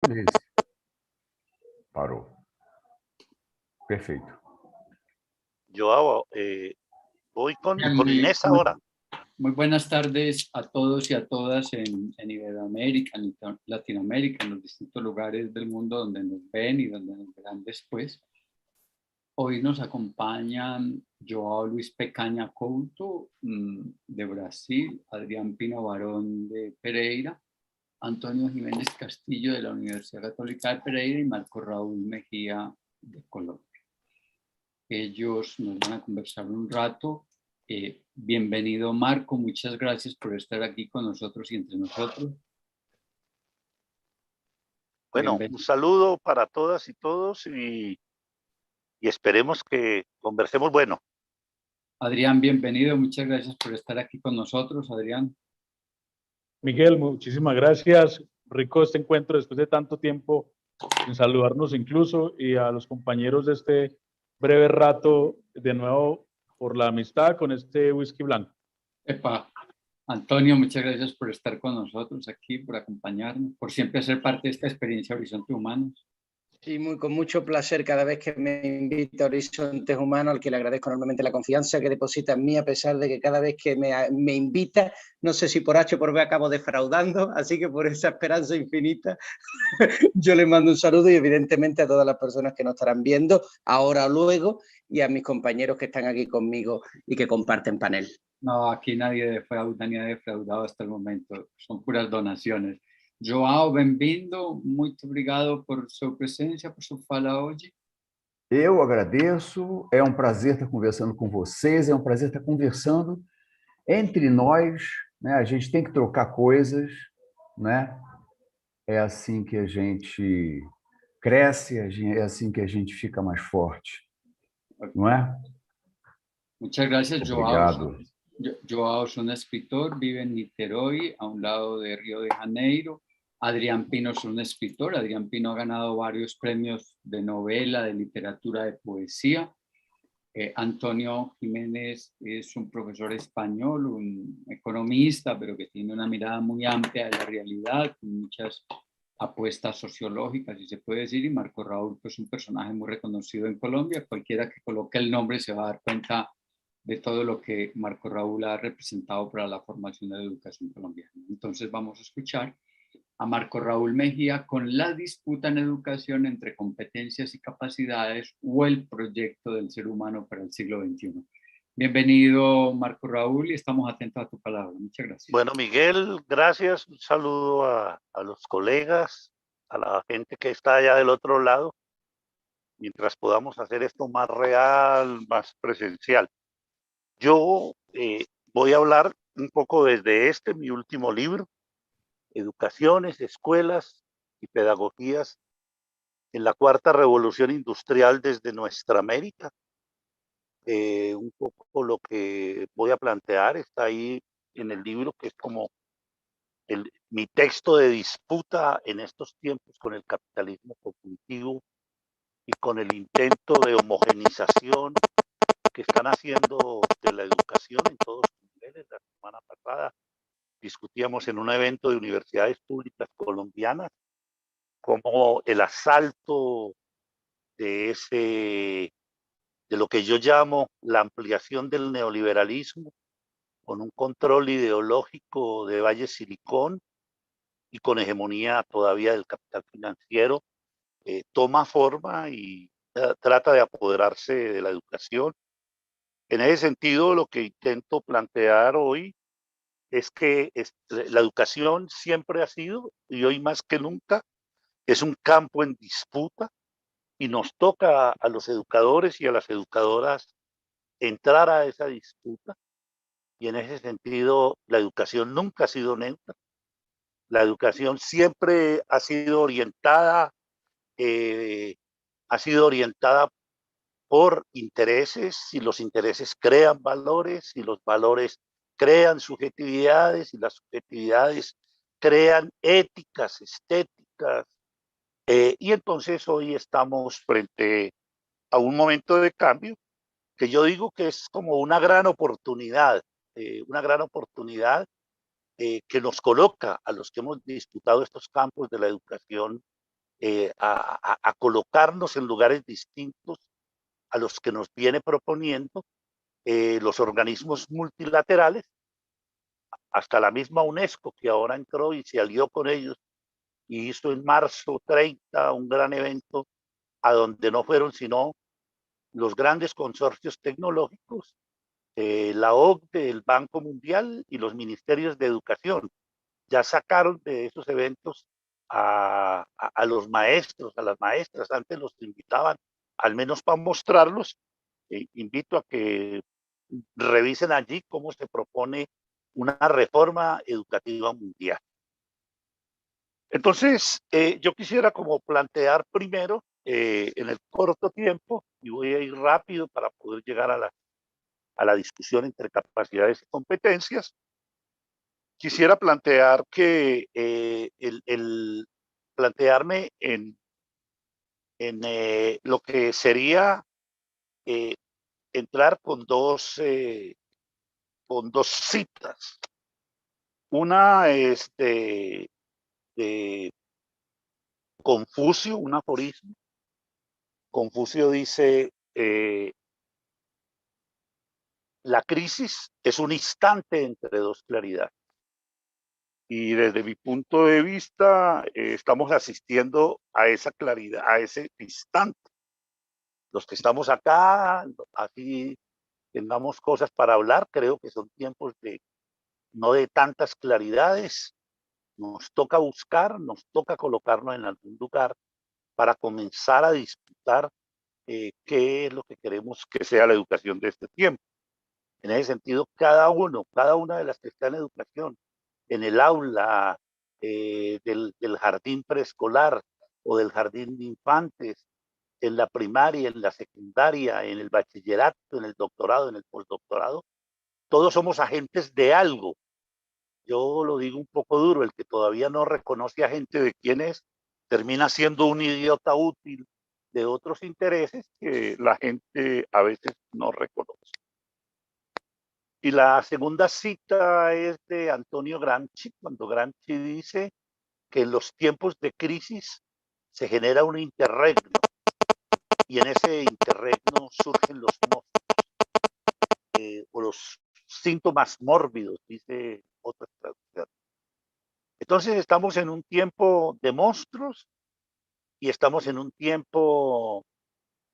Esse. Parou. Perfeito. Yo voy Bien, con Inés ahora. Muy buenas tardes a todos y a todas en Iberoamérica, en Latinoamérica, en los distintos lugares del mundo donde nos ven y donde nos verán después. Hoy nos acompañan Joao Luis Pecaña Couto de Brasil, Adrián Pino Barón de Pereira, Antonio Jiménez Castillo de la Universidad Católica de Pereira y Marco Raúl Mejía de Colombia. Ellos nos van a conversar un rato. Bienvenido, Marco, muchas gracias por estar aquí con nosotros y entre nosotros. Bueno, Bienvenido. un saludo para todas y todos y esperemos que conversemos bueno. Adrián, bienvenido, muchas gracias por estar aquí con nosotros, Adrián. Miguel, muchísimas gracias. Rico este encuentro después de tanto tiempo sin saludarnos incluso, y a los compañeros de este breve rato de nuevo por la amistad con este whisky blanco. Epa, Antonio, muchas gracias por estar con nosotros aquí, por acompañarnos, por siempre ser parte de esta experiencia Horizonte Humanos. Sí, con mucho placer cada vez que me invita a Horizontes Humanos, al que le agradezco enormemente la confianza que deposita en mí, a pesar de que cada vez que me invita, no sé si por H o por B acabo defraudando, así que por esa esperanza infinita yo le mando un saludo y evidentemente a todas las personas que nos estarán viendo ahora o luego y a mis compañeros que están aquí conmigo y que comparten panel. No, aquí nadie ha defraudado hasta el momento, son puras donaciones. Joao, bem-vindo, muito obrigado por sua presença, por sua fala hoje. Eu agradeço, é um prazer estar conversando com vocês, é um prazer estar conversando entre nós, né? A gente tem que trocar coisas, né? É assim que a gente cresce, é assim que a gente fica mais forte, não é? Muchas gracias, Obrigado. Joao es un escritor, vive en Niterói, a un lado de Río de Janeiro. Adrián Pino es un escritor. Adrián Pino ha ganado varios premios de novela, de literatura, de poesía. Antonio Jiménez es un profesor español, un economista, pero que tiene una mirada muy amplia de la realidad, con muchas apuestas sociológicas, si se puede decir. Y Marco Raúl, pues un personaje muy reconocido en Colombia. Cualquiera que coloque el nombre se va a dar cuenta de todo lo que Marco Raúl ha representado para la formación de la educación colombiana. Entonces vamos a escuchar a Marco Raúl Mejía con la disputa en educación entre competencias y capacidades o el proyecto del ser humano para el siglo XXI. Bienvenido, Marco Raúl, y estamos atentos a tu palabra. Muchas gracias. Bueno, Miguel, gracias. Un saludo a los colegas, a la gente que está allá del otro lado, mientras podamos hacer esto más real, más presencial. Yo voy a hablar un poco desde mi último libro, Educaciones, Escuelas y Pedagogías en la Cuarta Revolución Industrial desde nuestra América. Un poco lo que voy a plantear está ahí en el libro, que es como mi texto de disputa en estos tiempos con el capitalismo cognitivo y con el intento de homogenización que están haciendo de la educación en todos los niveles. La semana pasada discutíamos en un evento de universidades públicas colombianas cómo el asalto de lo que yo llamo la ampliación del neoliberalismo, con un control ideológico de Valle Silicón y con hegemonía todavía del capital financiero, toma forma y trata de apoderarse de la educación. En ese sentido, lo que intento plantear hoy es que la educación siempre ha sido, y hoy más que nunca, es un campo en disputa, y nos toca a los educadores y a las educadoras entrar a esa disputa. Y en ese sentido, la educación nunca ha sido neutra. La educación siempre ha sido orientada por intereses, y los intereses crean valores, y los valores crean subjetividades, y las subjetividades crean éticas, estéticas. Y entonces hoy estamos frente a un momento de cambio que yo digo que es como una gran oportunidad que nos coloca a los que hemos disputado estos campos de la educación a colocarnos en lugares distintos a los que nos viene proponiendo los organismos multilaterales, hasta la misma UNESCO, que ahora entró y se alió con ellos y hizo en marzo 30 un gran evento a donde no fueron sino los grandes consorcios tecnológicos, la OCDE, el Banco Mundial y los ministerios de educación. Ya sacaron de esos eventos a los maestros, a las maestras. Antes los invitaban, al menos para mostrarlos. Invito a que revisen allí cómo se propone una reforma educativa mundial. Entonces, yo quisiera como plantear primero, en el corto tiempo, y voy a ir rápido para poder llegar a la discusión entre capacidades y competencias, quisiera plantear que plantearme en lo que sería entrar con dos citas. Una es de Confucio, un aforismo. Confucio dice, la crisis es un instante entre dos claridades. Y desde mi punto de vista, estamos asistiendo a esa claridad, a ese instante. Los que estamos acá, así tengamos cosas para hablar, creo que son tiempos no de tantas claridades. Nos toca buscar, nos toca colocarnos en algún lugar para comenzar a disputar qué es lo que queremos que sea la educación de este tiempo. En ese sentido, cada una de las que está en educación, en el aula del jardín preescolar o del jardín de infantes, en la primaria, en la secundaria, en el bachillerato, en el doctorado, en el postdoctorado, todos somos agentes de algo. Yo lo digo un poco duro, el que todavía no reconoce agente de quién es, termina siendo un idiota útil de otros intereses que la gente a veces no reconoce. Y la segunda cita es de Antonio Gramsci, cuando Gramsci dice que en los tiempos de crisis se genera un interregno, y en ese interregno surgen los monstruos, o los síntomas mórbidos, dice otra traducción. Entonces estamos en un tiempo de monstruos y estamos en un tiempo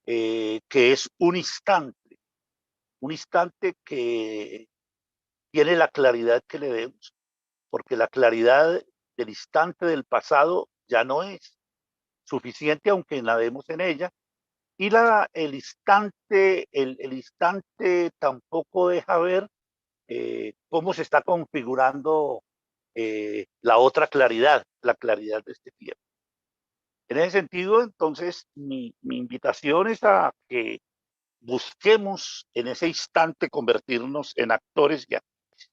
que es un instante que tiene la claridad que le demos, porque la claridad del instante del pasado ya no es suficiente, aunque nademos en ella, y el instante tampoco deja ver cómo se está configurando la otra claridad, la claridad de este tiempo. En ese sentido, entonces, mi invitación es a que busquemos en ese instante convertirnos en actores y actrices.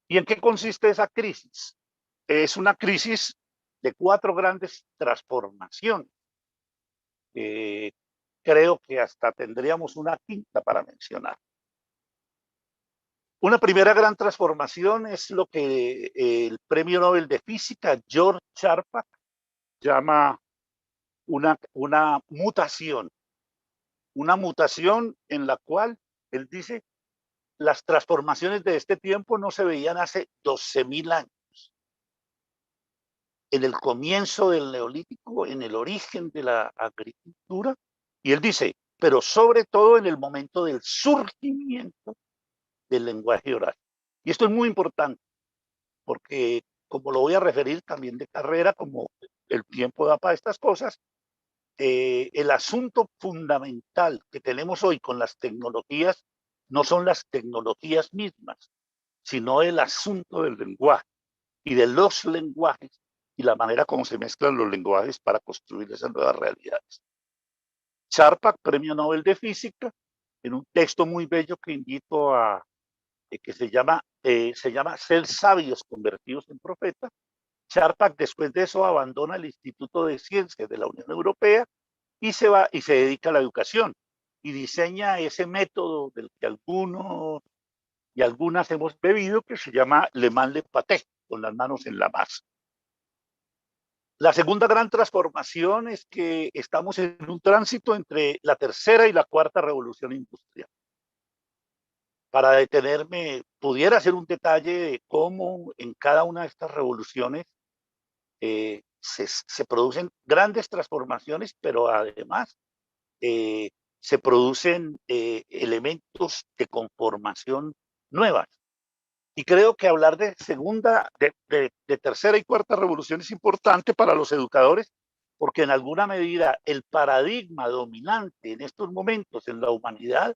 ¿Y en qué consiste esa crisis? Es una crisis de 4 grandes transformaciones. Creo que hasta tendríamos una quinta para mencionar. Una primera gran transformación es lo que el Premio Nobel de Física, George Charpak, llama una mutación en la cual él dice las transformaciones de este tiempo no se veían hace 12.000 años. En el comienzo del Neolítico, en el origen de la agricultura, y él dice, pero sobre todo en el momento del surgimiento del lenguaje oral. Y esto es muy importante, porque como lo voy a referir también de carrera, como el tiempo da para estas cosas, el asunto fundamental que tenemos hoy con las tecnologías no son las tecnologías mismas, sino el asunto del lenguaje y de los lenguajes y la manera como se mezclan los lenguajes para construir esas nuevas realidades. Charpak, Premio Nobel de Física, en un texto muy bello que invito a que se llama Ser sabios convertidos en profetas. Charpak después de eso abandona el Instituto de Ciencias de la Unión Europea y se va y se dedica a la educación y diseña ese método del que algunos y algunas hemos bebido, que se llama Le Main le Pâté, con las manos en la masa. La segunda gran transformación es que estamos en un tránsito entre la tercera y la cuarta revolución industrial. Para detenerme, pudiera hacer un detalle de cómo en cada una de estas revoluciones se producen grandes transformaciones, pero además se producen elementos de conformación nuevas. Y creo que hablar de segunda, de tercera y cuarta revolución es importante para los educadores, porque en alguna medida el paradigma dominante en estos momentos en la humanidad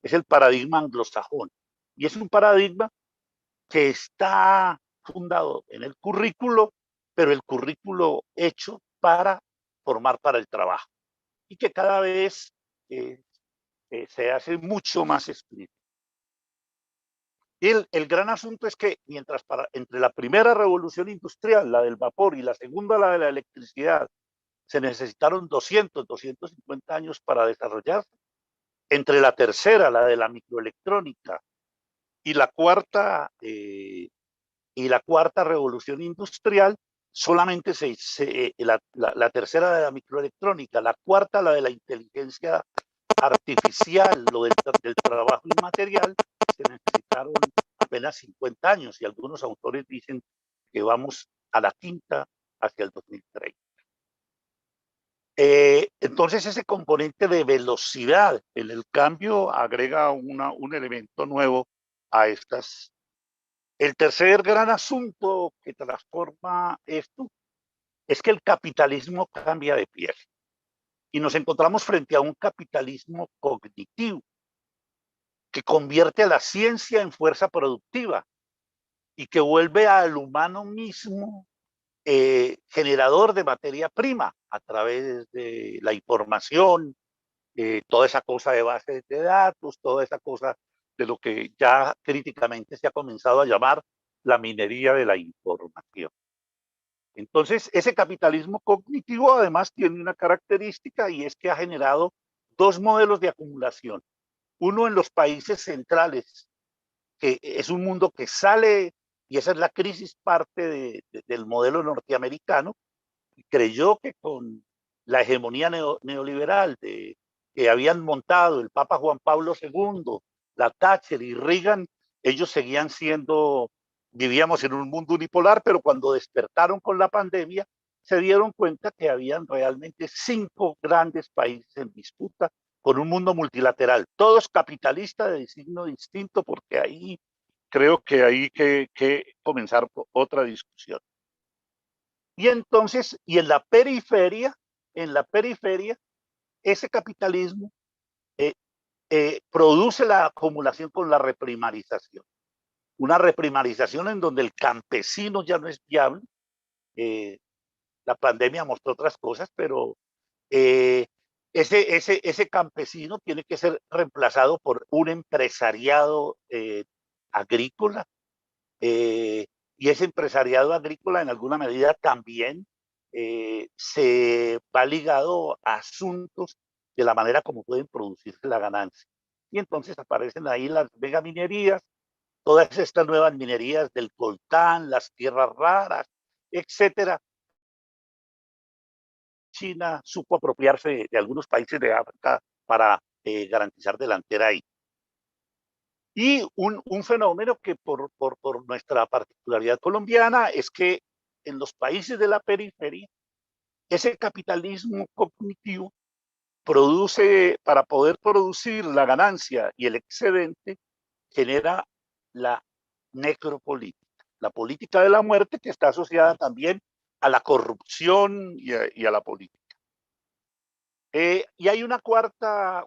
es el paradigma anglosajón. Y es un paradigma que está fundado en el currículo, pero el currículo hecho para formar para el trabajo. Y que cada vez se hace mucho más explícito. Y el gran asunto es que mientras entre la primera revolución industrial, la del vapor, y la segunda, la de la electricidad, se necesitaron 250 años para desarrollarse, entre la tercera, la de la microelectrónica, y la cuarta revolución industrial, solamente la tercera de la microelectrónica, la cuarta la de la inteligencia artificial, lo del trabajo inmaterial, se necesitaron apenas 50 años y algunos autores dicen que vamos a la quinta hacia el 2030. Entonces ese componente de velocidad en el cambio agrega un elemento nuevo a estas. El tercer gran asunto que transforma esto es que el capitalismo cambia de piel y nos encontramos frente a un capitalismo cognitivo que convierte a la ciencia en fuerza productiva y que vuelve al humano mismo generador de materia prima a través de la información, toda esa cosa de bases de datos, toda esa cosa de lo que ya críticamente se ha comenzado a llamar la minería de la información. Entonces, ese capitalismo cognitivo además tiene una característica y es que ha generado dos modelos de acumulación. Uno en los países centrales, que es un mundo que sale, y esa es la crisis parte del modelo norteamericano, creyó que con la hegemonía neoliberal que habían montado el Papa Juan Pablo II, la Thatcher y Reagan, ellos seguían siendo, vivíamos en un mundo unipolar, pero cuando despertaron con la pandemia, se dieron cuenta que habían realmente 5 grandes países en disputa con un mundo multilateral, todos capitalistas de signo distinto, porque ahí creo que hay que comenzar otra discusión. Y entonces, y en la periferia, ese capitalismo produce la acumulación con la reprimarización. Una reprimarización en donde el campesino ya no es viable. La pandemia mostró otras cosas, pero ese campesino tiene que ser reemplazado por un empresariado agrícola. Y ese empresariado agrícola en alguna medida también se va ligado a asuntos de la manera como pueden producirse la ganancia. Y entonces aparecen ahí las megaminerías, todas estas nuevas minerías del coltán, las tierras raras, etcétera. China supo apropiarse de algunos países de África para garantizar delantera ahí. Y un fenómeno que por nuestra particularidad colombiana es que en los países de la periferia, ese capitalismo cognitivo produce, para poder producir la ganancia y el excedente, genera la necropolítica, la política de la muerte, que está asociada también a la corrupción y a la política. Y hay una cuarta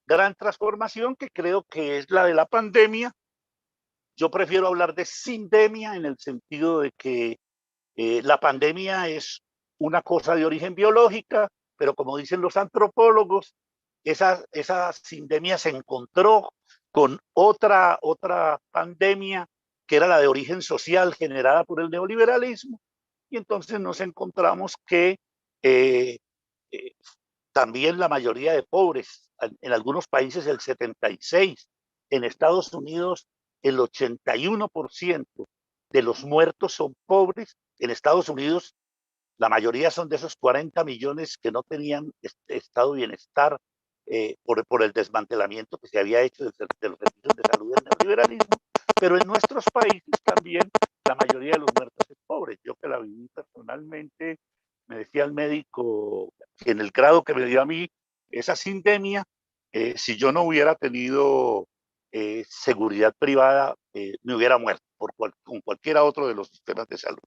gran transformación que creo que es la de la pandemia. Yo prefiero hablar de sindemia en el sentido de que la pandemia es una cosa de origen biológica, pero como dicen los antropólogos, esa sindemia se encontró con otra pandemia que era la de origen social generada por el neoliberalismo, y entonces nos encontramos que también la mayoría de pobres, en algunos países el 76%, en Estados Unidos el 81% de los muertos son pobres, En Estados Unidos, la mayoría son de esos 40 millones que no tenían estado de bienestar por el desmantelamiento que se había hecho de los servicios de salud del neoliberalismo, pero en nuestros países también la mayoría de los muertos es pobre. Yo que la viví personalmente, me decía el médico que en el grado que me dio a mí esa sindemia, si yo no hubiera tenido seguridad privada, me hubiera muerto con cualquiera otro de los sistemas de salud.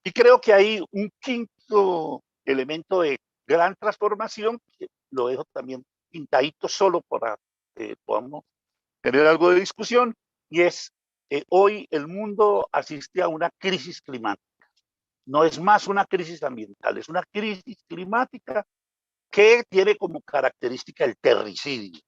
Y creo que hay un quinto elemento de gran transformación, que lo dejo también pintadito solo para que podamos tener algo de discusión, y es hoy el mundo asiste a una crisis climática. No es más una crisis ambiental, es una crisis climática que tiene como característica el terricidio.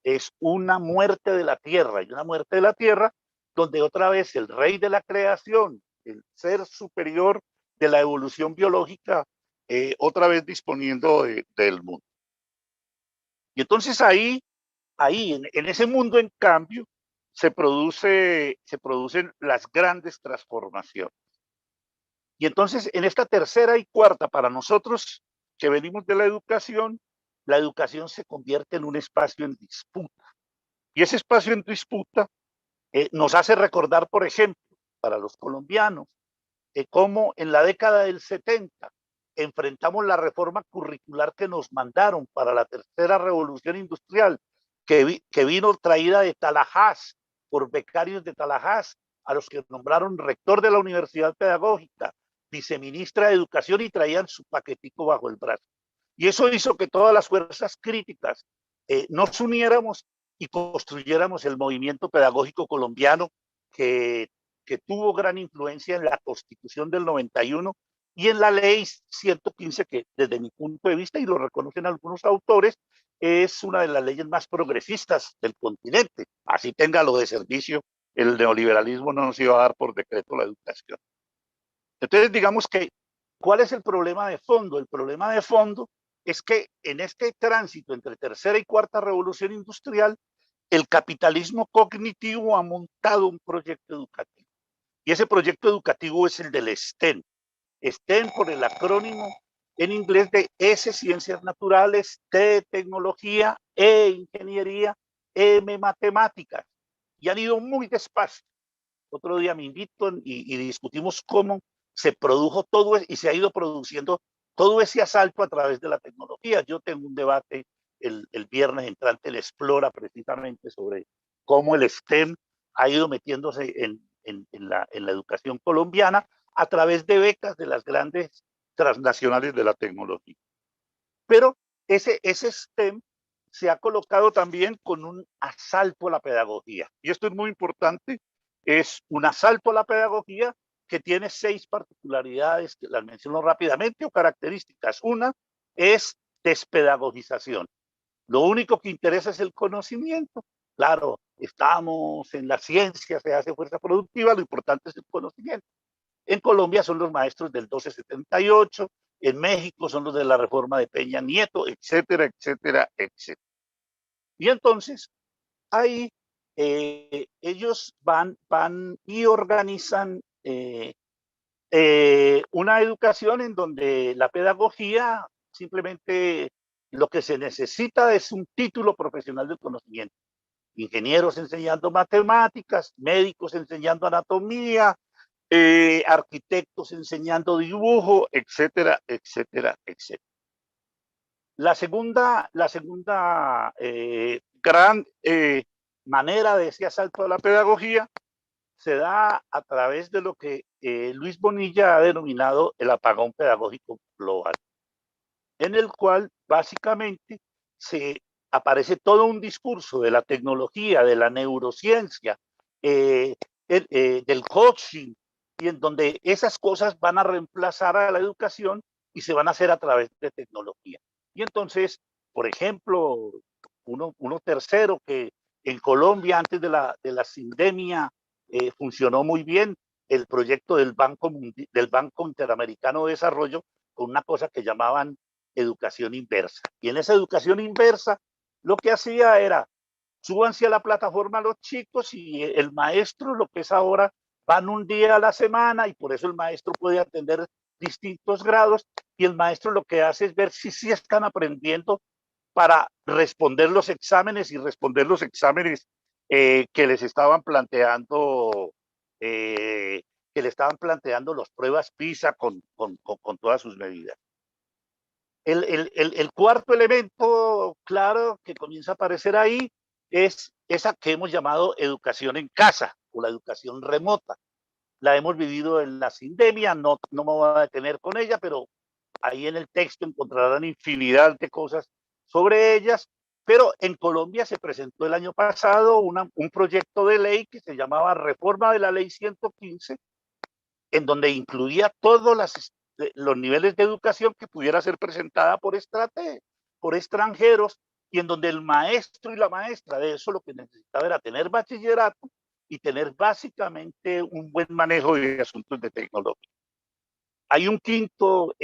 Es una muerte de la tierra, y una muerte de la tierra donde otra vez el rey de la creación, el ser superior de la evolución biológica, otra vez disponiendo del mundo. Y entonces ahí en ese mundo, en cambio, se producen las grandes transformaciones. Y entonces, en esta tercera y cuarta, para nosotros que venimos de la educación se convierte en un espacio en disputa. Y ese espacio en disputa nos hace recordar, por ejemplo, para los colombianos, cómo en la década del 70 enfrentamos la reforma curricular que nos mandaron para la tercera revolución industrial, que vino traída de Tallahassee, por becarios de Tallahassee, a los que nombraron rector de la Universidad Pedagógica, viceministra de Educación, y traían su paquetico bajo el brazo. Y eso hizo que todas las fuerzas críticas nos uniéramos y construyéramos el movimiento pedagógico colombiano que tuvo gran influencia en la Constitución del 91 y en la Ley 115, que desde mi punto de vista, y lo reconocen algunos autores, es una de las leyes más progresistas del continente. Así tenga lo de servicio, el neoliberalismo no nos iba a dar por decreto la educación. Entonces, digamos que, ¿cuál es el problema de fondo? El problema de fondo es que en este tránsito entre tercera y cuarta revolución industrial, el capitalismo cognitivo ha montado un proyecto educativo. Y ese proyecto educativo es el del STEM. STEM por el acrónimo en inglés de S, ciencias naturales, T, tecnología, E, ingeniería, M, matemáticas. Y han ido muy despacio. Otro día me invitan y discutimos cómo se produjo todo y se ha ido produciendo todo ese asalto a través de la tecnología. Yo tengo un debate el viernes entrante, el Explora, precisamente sobre cómo el STEM ha ido metiéndose en la educación colombiana a través de becas de las grandes transnacionales de la tecnología. Pero ese STEM se ha colocado también con un asalto a la pedagogía. Y esto es muy importante, es un asalto a la pedagogía que tiene 6 particularidades, que las menciono rápidamente, o características. Una es despedagogización. Lo único que interesa es el conocimiento. Claro, estamos en la ciencia, se hace fuerza productiva, lo importante es el conocimiento. En Colombia son los maestros del 1278, en México son los de la reforma de Peña Nieto, etcétera, etcétera, etcétera. Y entonces, ahí ellos van y organizan una educación en donde la pedagogía simplemente lo que se necesita es un título profesional del conocimiento. Ingenieros enseñando matemáticas, médicos enseñando anatomía, arquitectos enseñando dibujo, etcétera, etcétera, etcétera. La segunda gran manera de ese asalto a la pedagogía se da a través de lo que Luis Bonilla ha denominado el apagón pedagógico global, en el cual básicamente se aparece todo un discurso de la tecnología, de la neurociencia, del coaching, y en donde esas cosas van a reemplazar a la educación y se van a hacer a través de tecnología. Y entonces, por ejemplo, uno tercero que en Colombia antes de la sindemia funcionó muy bien, el proyecto del Banco Interamericano de Desarrollo, con una cosa que llamaban educación inversa. Y en esa educación inversa, lo que hacía era, súbanse a la plataforma los chicos y el maestro, lo que es ahora van un día a la semana y por eso el maestro puede atender distintos grados y el maestro lo que hace es ver si sí están aprendiendo para responder los exámenes y responder los exámenes que les estaban planteando las pruebas PISA con todas sus medidas. El cuarto elemento claro que comienza a aparecer ahí es esa que hemos llamado educación en casa o la educación remota. La hemos vivido en la sindemia, no me voy a detener con ella, pero ahí en el texto encontrarán infinidad de cosas sobre ellas. Pero en Colombia se presentó el año pasado un proyecto de ley que se llamaba Reforma de la Ley 115, en donde incluía todos los niveles de educación que pudiera ser presentada por extranjeros, y en donde el maestro y la maestra de eso lo que necesitaba era tener bachillerato y tener básicamente un buen manejo de asuntos de tecnología. Hay un quinto,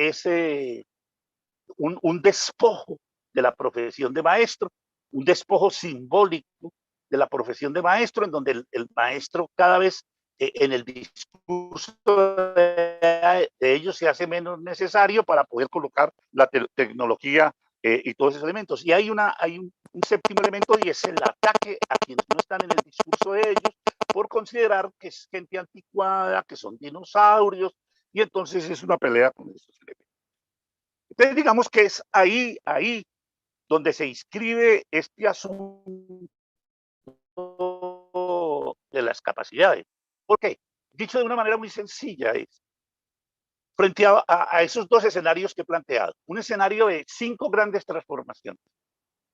un despojo de la profesión de maestro, un despojo simbólico de la profesión de maestro, en donde el maestro cada vez en el discurso de ellos se hace menos necesario para poder colocar la tecnología y todos esos elementos. Y hay un séptimo elemento, y es el ataque a quienes no están en el discurso de ellos por considerar que es gente anticuada, que son dinosaurios, y entonces es una pelea con esos elementos. Entonces digamos que es ahí donde se inscribe este asunto de las capacidades. ¿Por qué? Dicho de una manera muy sencilla, es frente a esos dos escenarios que he planteado, un escenario de 5 grandes transformaciones,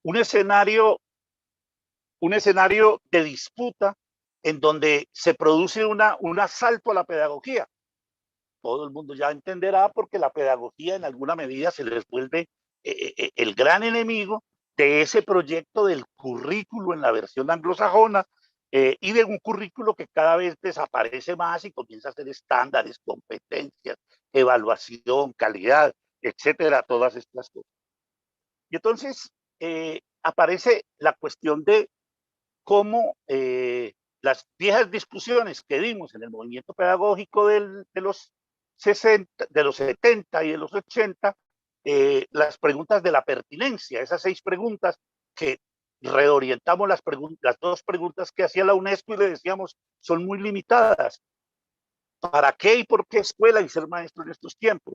un escenario de disputa en donde se produce un asalto a la pedagogía. Todo el mundo ya entenderá porque la pedagogía en alguna medida se les vuelve el gran enemigo de ese proyecto del currículo en la versión anglosajona y de un currículo que cada vez desaparece más y comienza a ser estándares, competencias, evaluación, calidad, etcétera, todas estas cosas. Y entonces aparece la cuestión de cómo las viejas discusiones que dimos en el movimiento pedagógico de los 60, de los 70 y de los 80, las preguntas de la pertinencia, esas 6 preguntas que reorientamos las 2 preguntas que hacía la UNESCO y le decíamos son muy limitadas. ¿Para qué y por qué escuela y ser maestro en estos tiempos?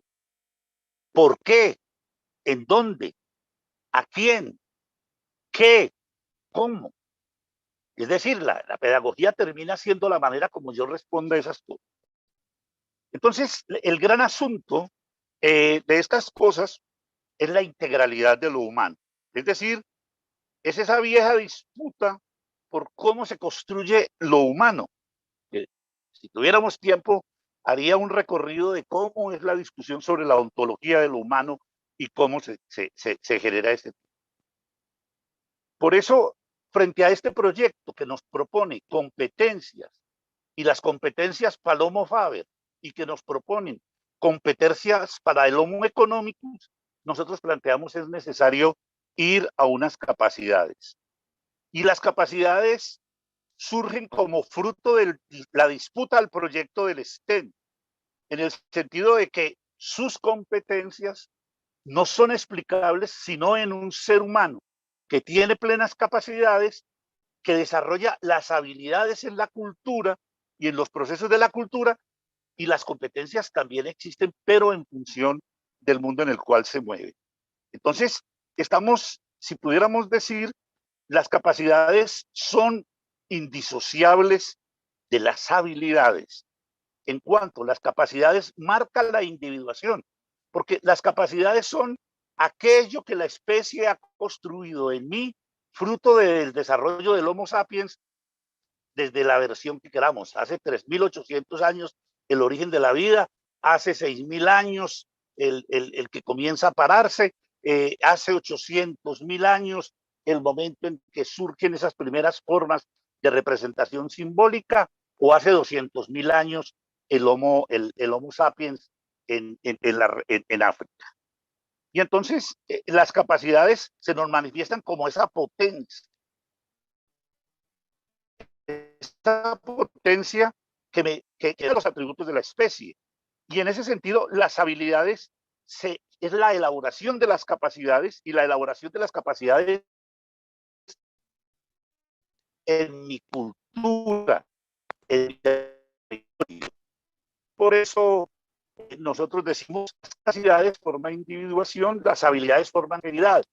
¿Por qué? ¿En dónde? ¿A quién? ¿Qué? ¿Cómo? Es decir, la pedagogía termina siendo la manera como yo respondo a esas cosas. Entonces, el gran asunto de estas cosas es la integralidad de lo humano. Es decir, es esa vieja disputa por cómo se construye lo humano. Si tuviéramos tiempo, haría un recorrido de cómo es la discusión sobre la ontología de lo humano y cómo se genera este. Por eso, frente a este proyecto que nos propone competencias, y las competencias para el Homo Faber, y que nos proponen competencias para el Homo Economicus, nosotros planteamos es necesario ir a unas capacidades. Y las capacidades surgen como fruto de la disputa al proyecto del STEM, en el sentido de que sus competencias no son explicables sino en un ser humano que tiene plenas capacidades, que desarrolla las habilidades en la cultura y en los procesos de la cultura, y las competencias también existen, pero en función del mundo en el cual se mueve. Entonces, si pudiéramos decir, las capacidades son indisociables de las habilidades. En cuanto las capacidades marcan la individuación, porque las capacidades son aquello que la especie ha construido en mí, fruto del desarrollo del Homo sapiens, desde la versión que queramos. Hace 3.800 años el origen de la vida, hace 6.000 años el que comienza a pararse, hace 800.000 años el momento en que surgen esas primeras formas de representación simbólica, o hace 200.000 años el Homo sapiens en África. Y entonces las capacidades se nos manifiestan como esa potencia que los atributos de la especie. Y en ese sentido, las habilidades es la elaboración de las capacidades, y la elaboración de las capacidades en mi cultura, en mi territorio. Por eso nosotros decimos las capacidades forman individuación, las habilidades forman habilidad.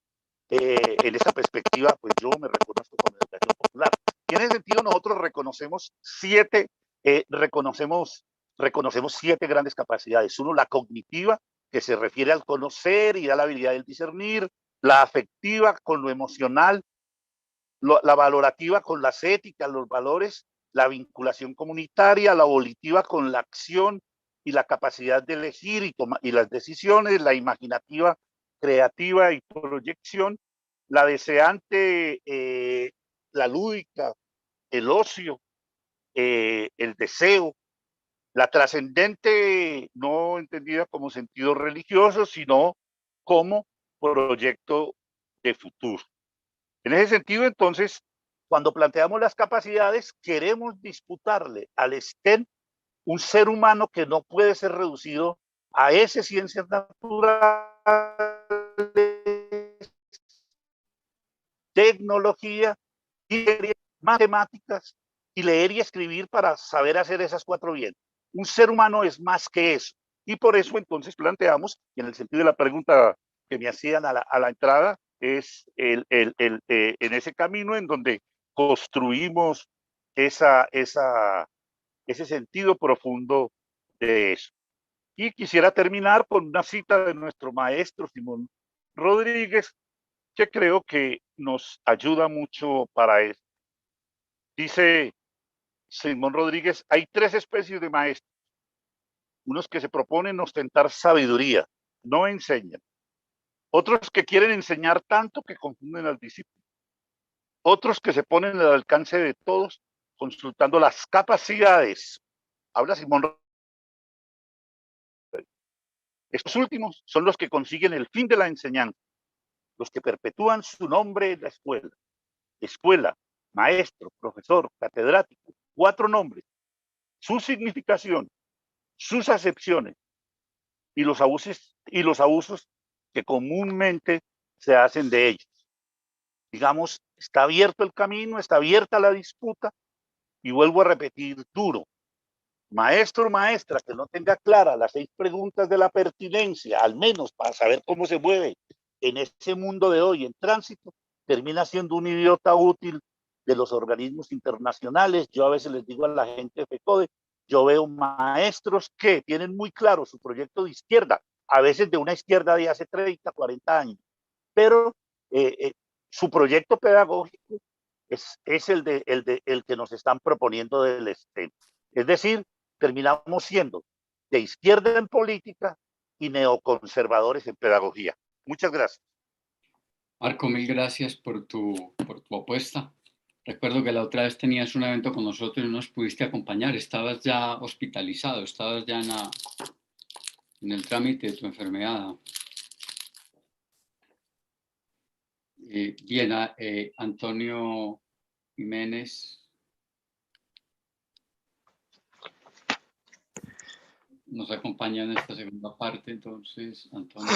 En esta perspectiva, pues yo me reconozco como educación popular. Y en ese sentido nosotros reconocemos siete grandes capacidades. Uno, la cognitiva, que se refiere al conocer y da la habilidad del discernir; la afectiva, con lo emocional; la valorativa, con las éticas, los valores; la vinculación comunitaria; la volitiva, con la acción y la capacidad de elegir y las decisiones; la imaginativa, creativa y proyección; la deseante, la lúdica, el ocio, el deseo; la trascendente, no entendida como sentido religioso, sino como proyecto de futuro. En ese sentido, entonces, cuando planteamos las capacidades, queremos disputarle al STEM un ser humano que no puede ser reducido a esas ciencias naturales, tecnología, matemáticas y leer y escribir para saber hacer esas cuatro bien. Un ser humano es más que eso. Y por eso entonces planteamos, y en el sentido de la pregunta que me hacían a la entrada, es en ese camino en donde construimos ese sentido profundo de eso. Y quisiera terminar con una cita de nuestro maestro Simón Rodríguez, que creo que nos ayuda mucho para eso. Dice Simón Rodríguez: hay tres especies de maestros: unos que se proponen ostentar sabiduría, no enseñan; otros que quieren enseñar tanto que confunden al discípulo; otros que se ponen al alcance de todos consultando las capacidades. Habla Simón Rodríguez. Estos últimos son los que consiguen el fin de la enseñanza, los que perpetúan su nombre en la escuela. Escuela, maestro, profesor, catedrático, cuatro nombres, su significación, sus acepciones y los abusos que comúnmente se hacen de ellos. Digamos, está abierto el camino, está abierta la disputa, y vuelvo a repetir duro: maestro o maestra que no tenga claras las 6 preguntas de la pertinencia, al menos para saber cómo se mueve en ese mundo de hoy en tránsito, termina siendo un idiota útil de los organismos internacionales. Yo a veces les digo a la gente de FECODE, yo veo maestros que tienen muy claro su proyecto de izquierda, a veces de una izquierda de hace 30, 40 años, pero su proyecto pedagógico es el que nos están proponiendo del STEM. Es decir, terminamos siendo de izquierda en política y neoconservadores en pedagogía. Muchas gracias. Marco, mil gracias por tu apuesta. Recuerdo que la otra vez tenías un evento con nosotros y no nos pudiste acompañar. Estabas ya hospitalizado, estabas ya en el trámite de tu enfermedad. Bien, Antonio Jiménez nos acompaña en esta segunda parte. Entonces, Antonio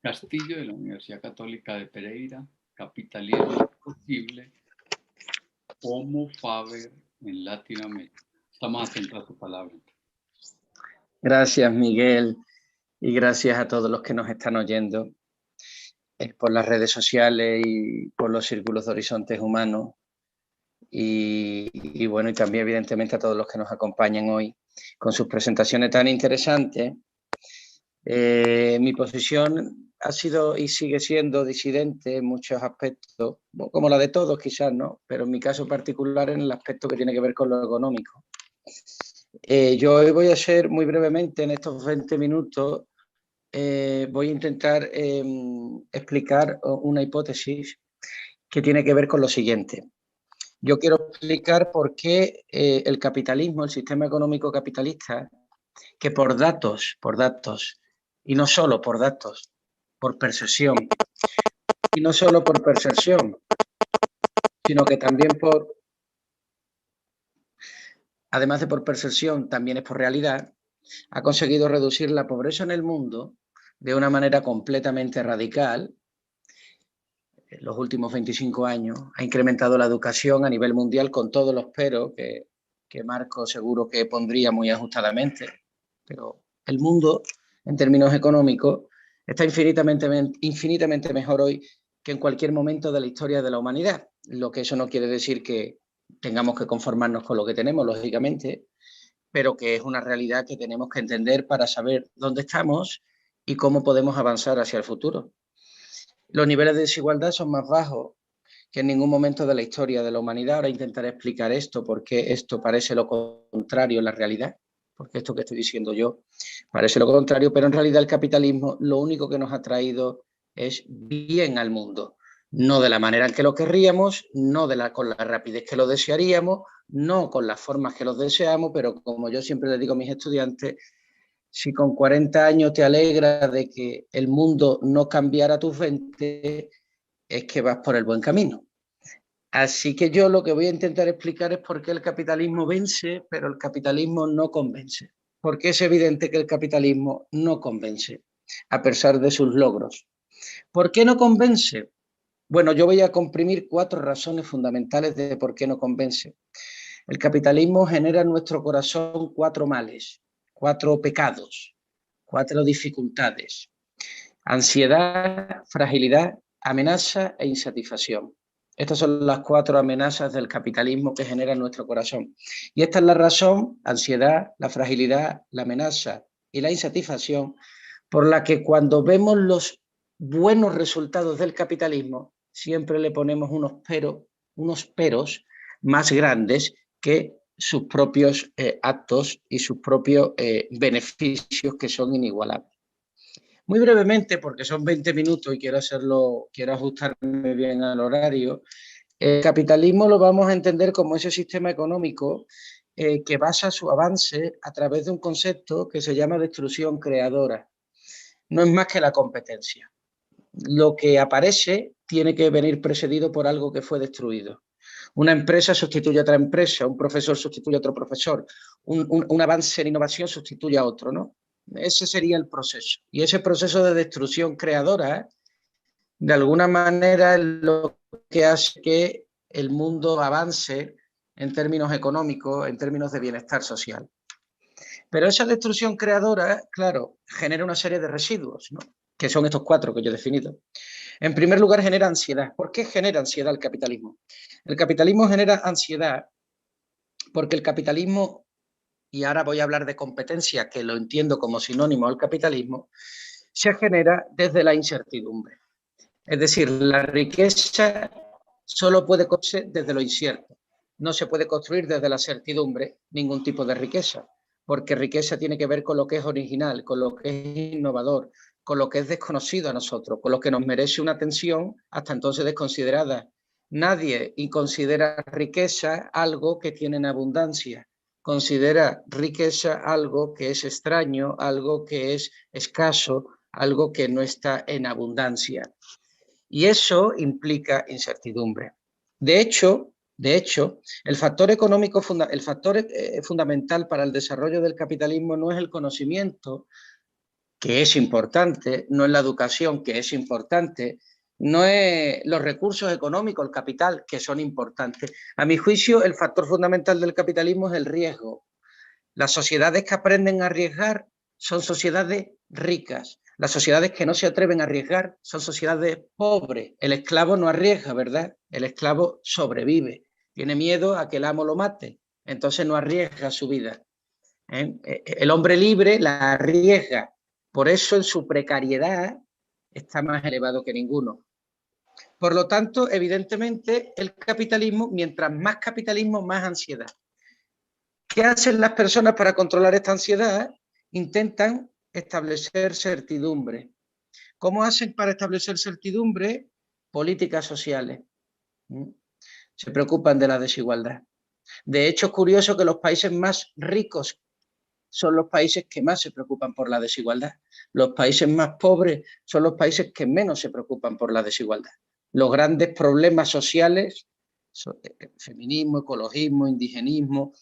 Castillo, de la Universidad Católica de Pereira: capitalismo posible, Homo Faber en Latinoamérica. Estamos atentos a tu palabra. Gracias, Miguel, y gracias a todos los que nos están oyendo por las redes sociales y por los círculos de Horizontes Humanos. Y bueno, y también evidentemente a todos los que nos acompañan hoy con sus presentaciones tan interesantes. Mi posición ha sido y sigue siendo disidente en muchos aspectos, como la de todos quizás, ¿no? Pero en mi caso particular en el aspecto que tiene que ver con lo económico. Yo hoy voy a ser muy brevemente, en estos 20 minutos, voy a intentar explicar una hipótesis que tiene que ver con lo siguiente. Yo quiero explicar por qué el capitalismo, el sistema económico capitalista, que por datos, y no solo por datos, por percepción, y no solo por percepción, sino que también además de por percepción, también es por realidad, ha conseguido reducir la pobreza en el mundo de una manera completamente radical. En los últimos 25 años ha incrementado la educación a nivel mundial con todos los peros que Marco seguro que pondría muy ajustadamente. Pero el mundo, en términos económicos, está infinitamente mejor hoy que en cualquier momento de la historia de la humanidad. Lo que eso no quiere decir que tengamos que conformarnos con lo que tenemos, lógicamente, pero que es una realidad que tenemos que entender para saber dónde estamos y cómo podemos avanzar hacia el futuro. Los niveles de desigualdad son más bajos que en ningún momento de la historia de la humanidad. Ahora intentaré explicar esto, porque esto parece lo contrario en la realidad, porque esto que estoy diciendo yo parece lo contrario, pero en realidad el capitalismo lo único que nos ha traído es bien al mundo. No de la manera en que lo querríamos, no con la rapidez que lo desearíamos, no con las formas que los deseamos, pero como yo siempre le digo a mis estudiantes, si con 40 años te alegra de que el mundo no cambiara a tus 20, es que vas por el buen camino. Así que yo lo que voy a intentar explicar es por qué el capitalismo vence, pero el capitalismo no convence. Porque es evidente que el capitalismo no convence, a pesar de sus logros. ¿Por qué no convence? Bueno, yo voy a comprimir 4 razones fundamentales de por qué no convence. El capitalismo genera en nuestro corazón 4 males, 4 pecados, 4 dificultades: ansiedad, fragilidad, amenaza e insatisfacción. Estas son las 4 amenazas del capitalismo que genera en nuestro corazón. Y esta es la razón, ansiedad, la fragilidad, la amenaza y la insatisfacción, por la que cuando vemos los buenos resultados del capitalismo, siempre le ponemos unos peros más grandes que sus propios actos y sus propios beneficios, que son inigualables. Muy brevemente, porque son 20 minutos y quiero ajustarme bien al horario, el capitalismo lo vamos a entender como ese sistema económico que basa su avance a través de un concepto que se llama destrucción creadora. No es más que la competencia. Lo que aparece tiene que venir precedido por algo que fue destruido. Una empresa sustituye a otra empresa, un profesor sustituye a otro profesor, un avance en innovación sustituye a otro, ¿no? Ese sería el proceso. Y ese proceso de destrucción creadora, de alguna manera, es lo que hace que el mundo avance en términos económicos, en términos de bienestar social. Pero esa destrucción creadora, claro, genera una serie de residuos, ¿no? Que son estos 4 que yo he definido. En primer lugar, genera ansiedad. ¿Por qué genera ansiedad el capitalismo? El capitalismo genera ansiedad porque el capitalismo, y ahora voy a hablar de competencia, que lo entiendo como sinónimo al capitalismo, se genera desde la incertidumbre. Es decir, la riqueza solo puede construirse desde lo incierto. No se puede construir desde la certidumbre ningún tipo de riqueza, porque riqueza tiene que ver con lo que es original, con lo que es innovador, con lo que es desconocido a nosotros, con lo que nos merece una atención hasta entonces desconsiderada. Nadie considera riqueza algo que tiene en abundancia. Considera riqueza algo que es extraño, algo que es escaso, algo que no está en abundancia. Y eso implica incertidumbre. De hecho, el factor económico, fundamental para el desarrollo del capitalismo no es el conocimiento, que es importante, no es la educación, que es importante, no es los recursos económicos, el capital, que son importantes. A mi juicio, el factor fundamental del capitalismo es el riesgo. Las sociedades que aprenden a arriesgar son sociedades ricas. Las sociedades que no se atreven a arriesgar son sociedades pobres. El esclavo no arriesga, ¿verdad? El esclavo sobrevive. Tiene miedo a que el amo lo mate, entonces no arriesga su vida. El hombre libre la arriesga. Por eso en su precariedad está más elevado que ninguno. Por lo tanto, evidentemente, el capitalismo, mientras más capitalismo, más ansiedad. ¿Qué hacen las personas para controlar esta ansiedad? Intentan establecer certidumbre. ¿Cómo hacen para establecer certidumbre? Políticas sociales. Se preocupan de la desigualdad. De hecho, es curioso que los países más ricos son los países que más se preocupan por la desigualdad. Los países más pobres son los países que menos se preocupan por la desigualdad. Los grandes problemas sociales, feminismo, ecologismo, indigenismo,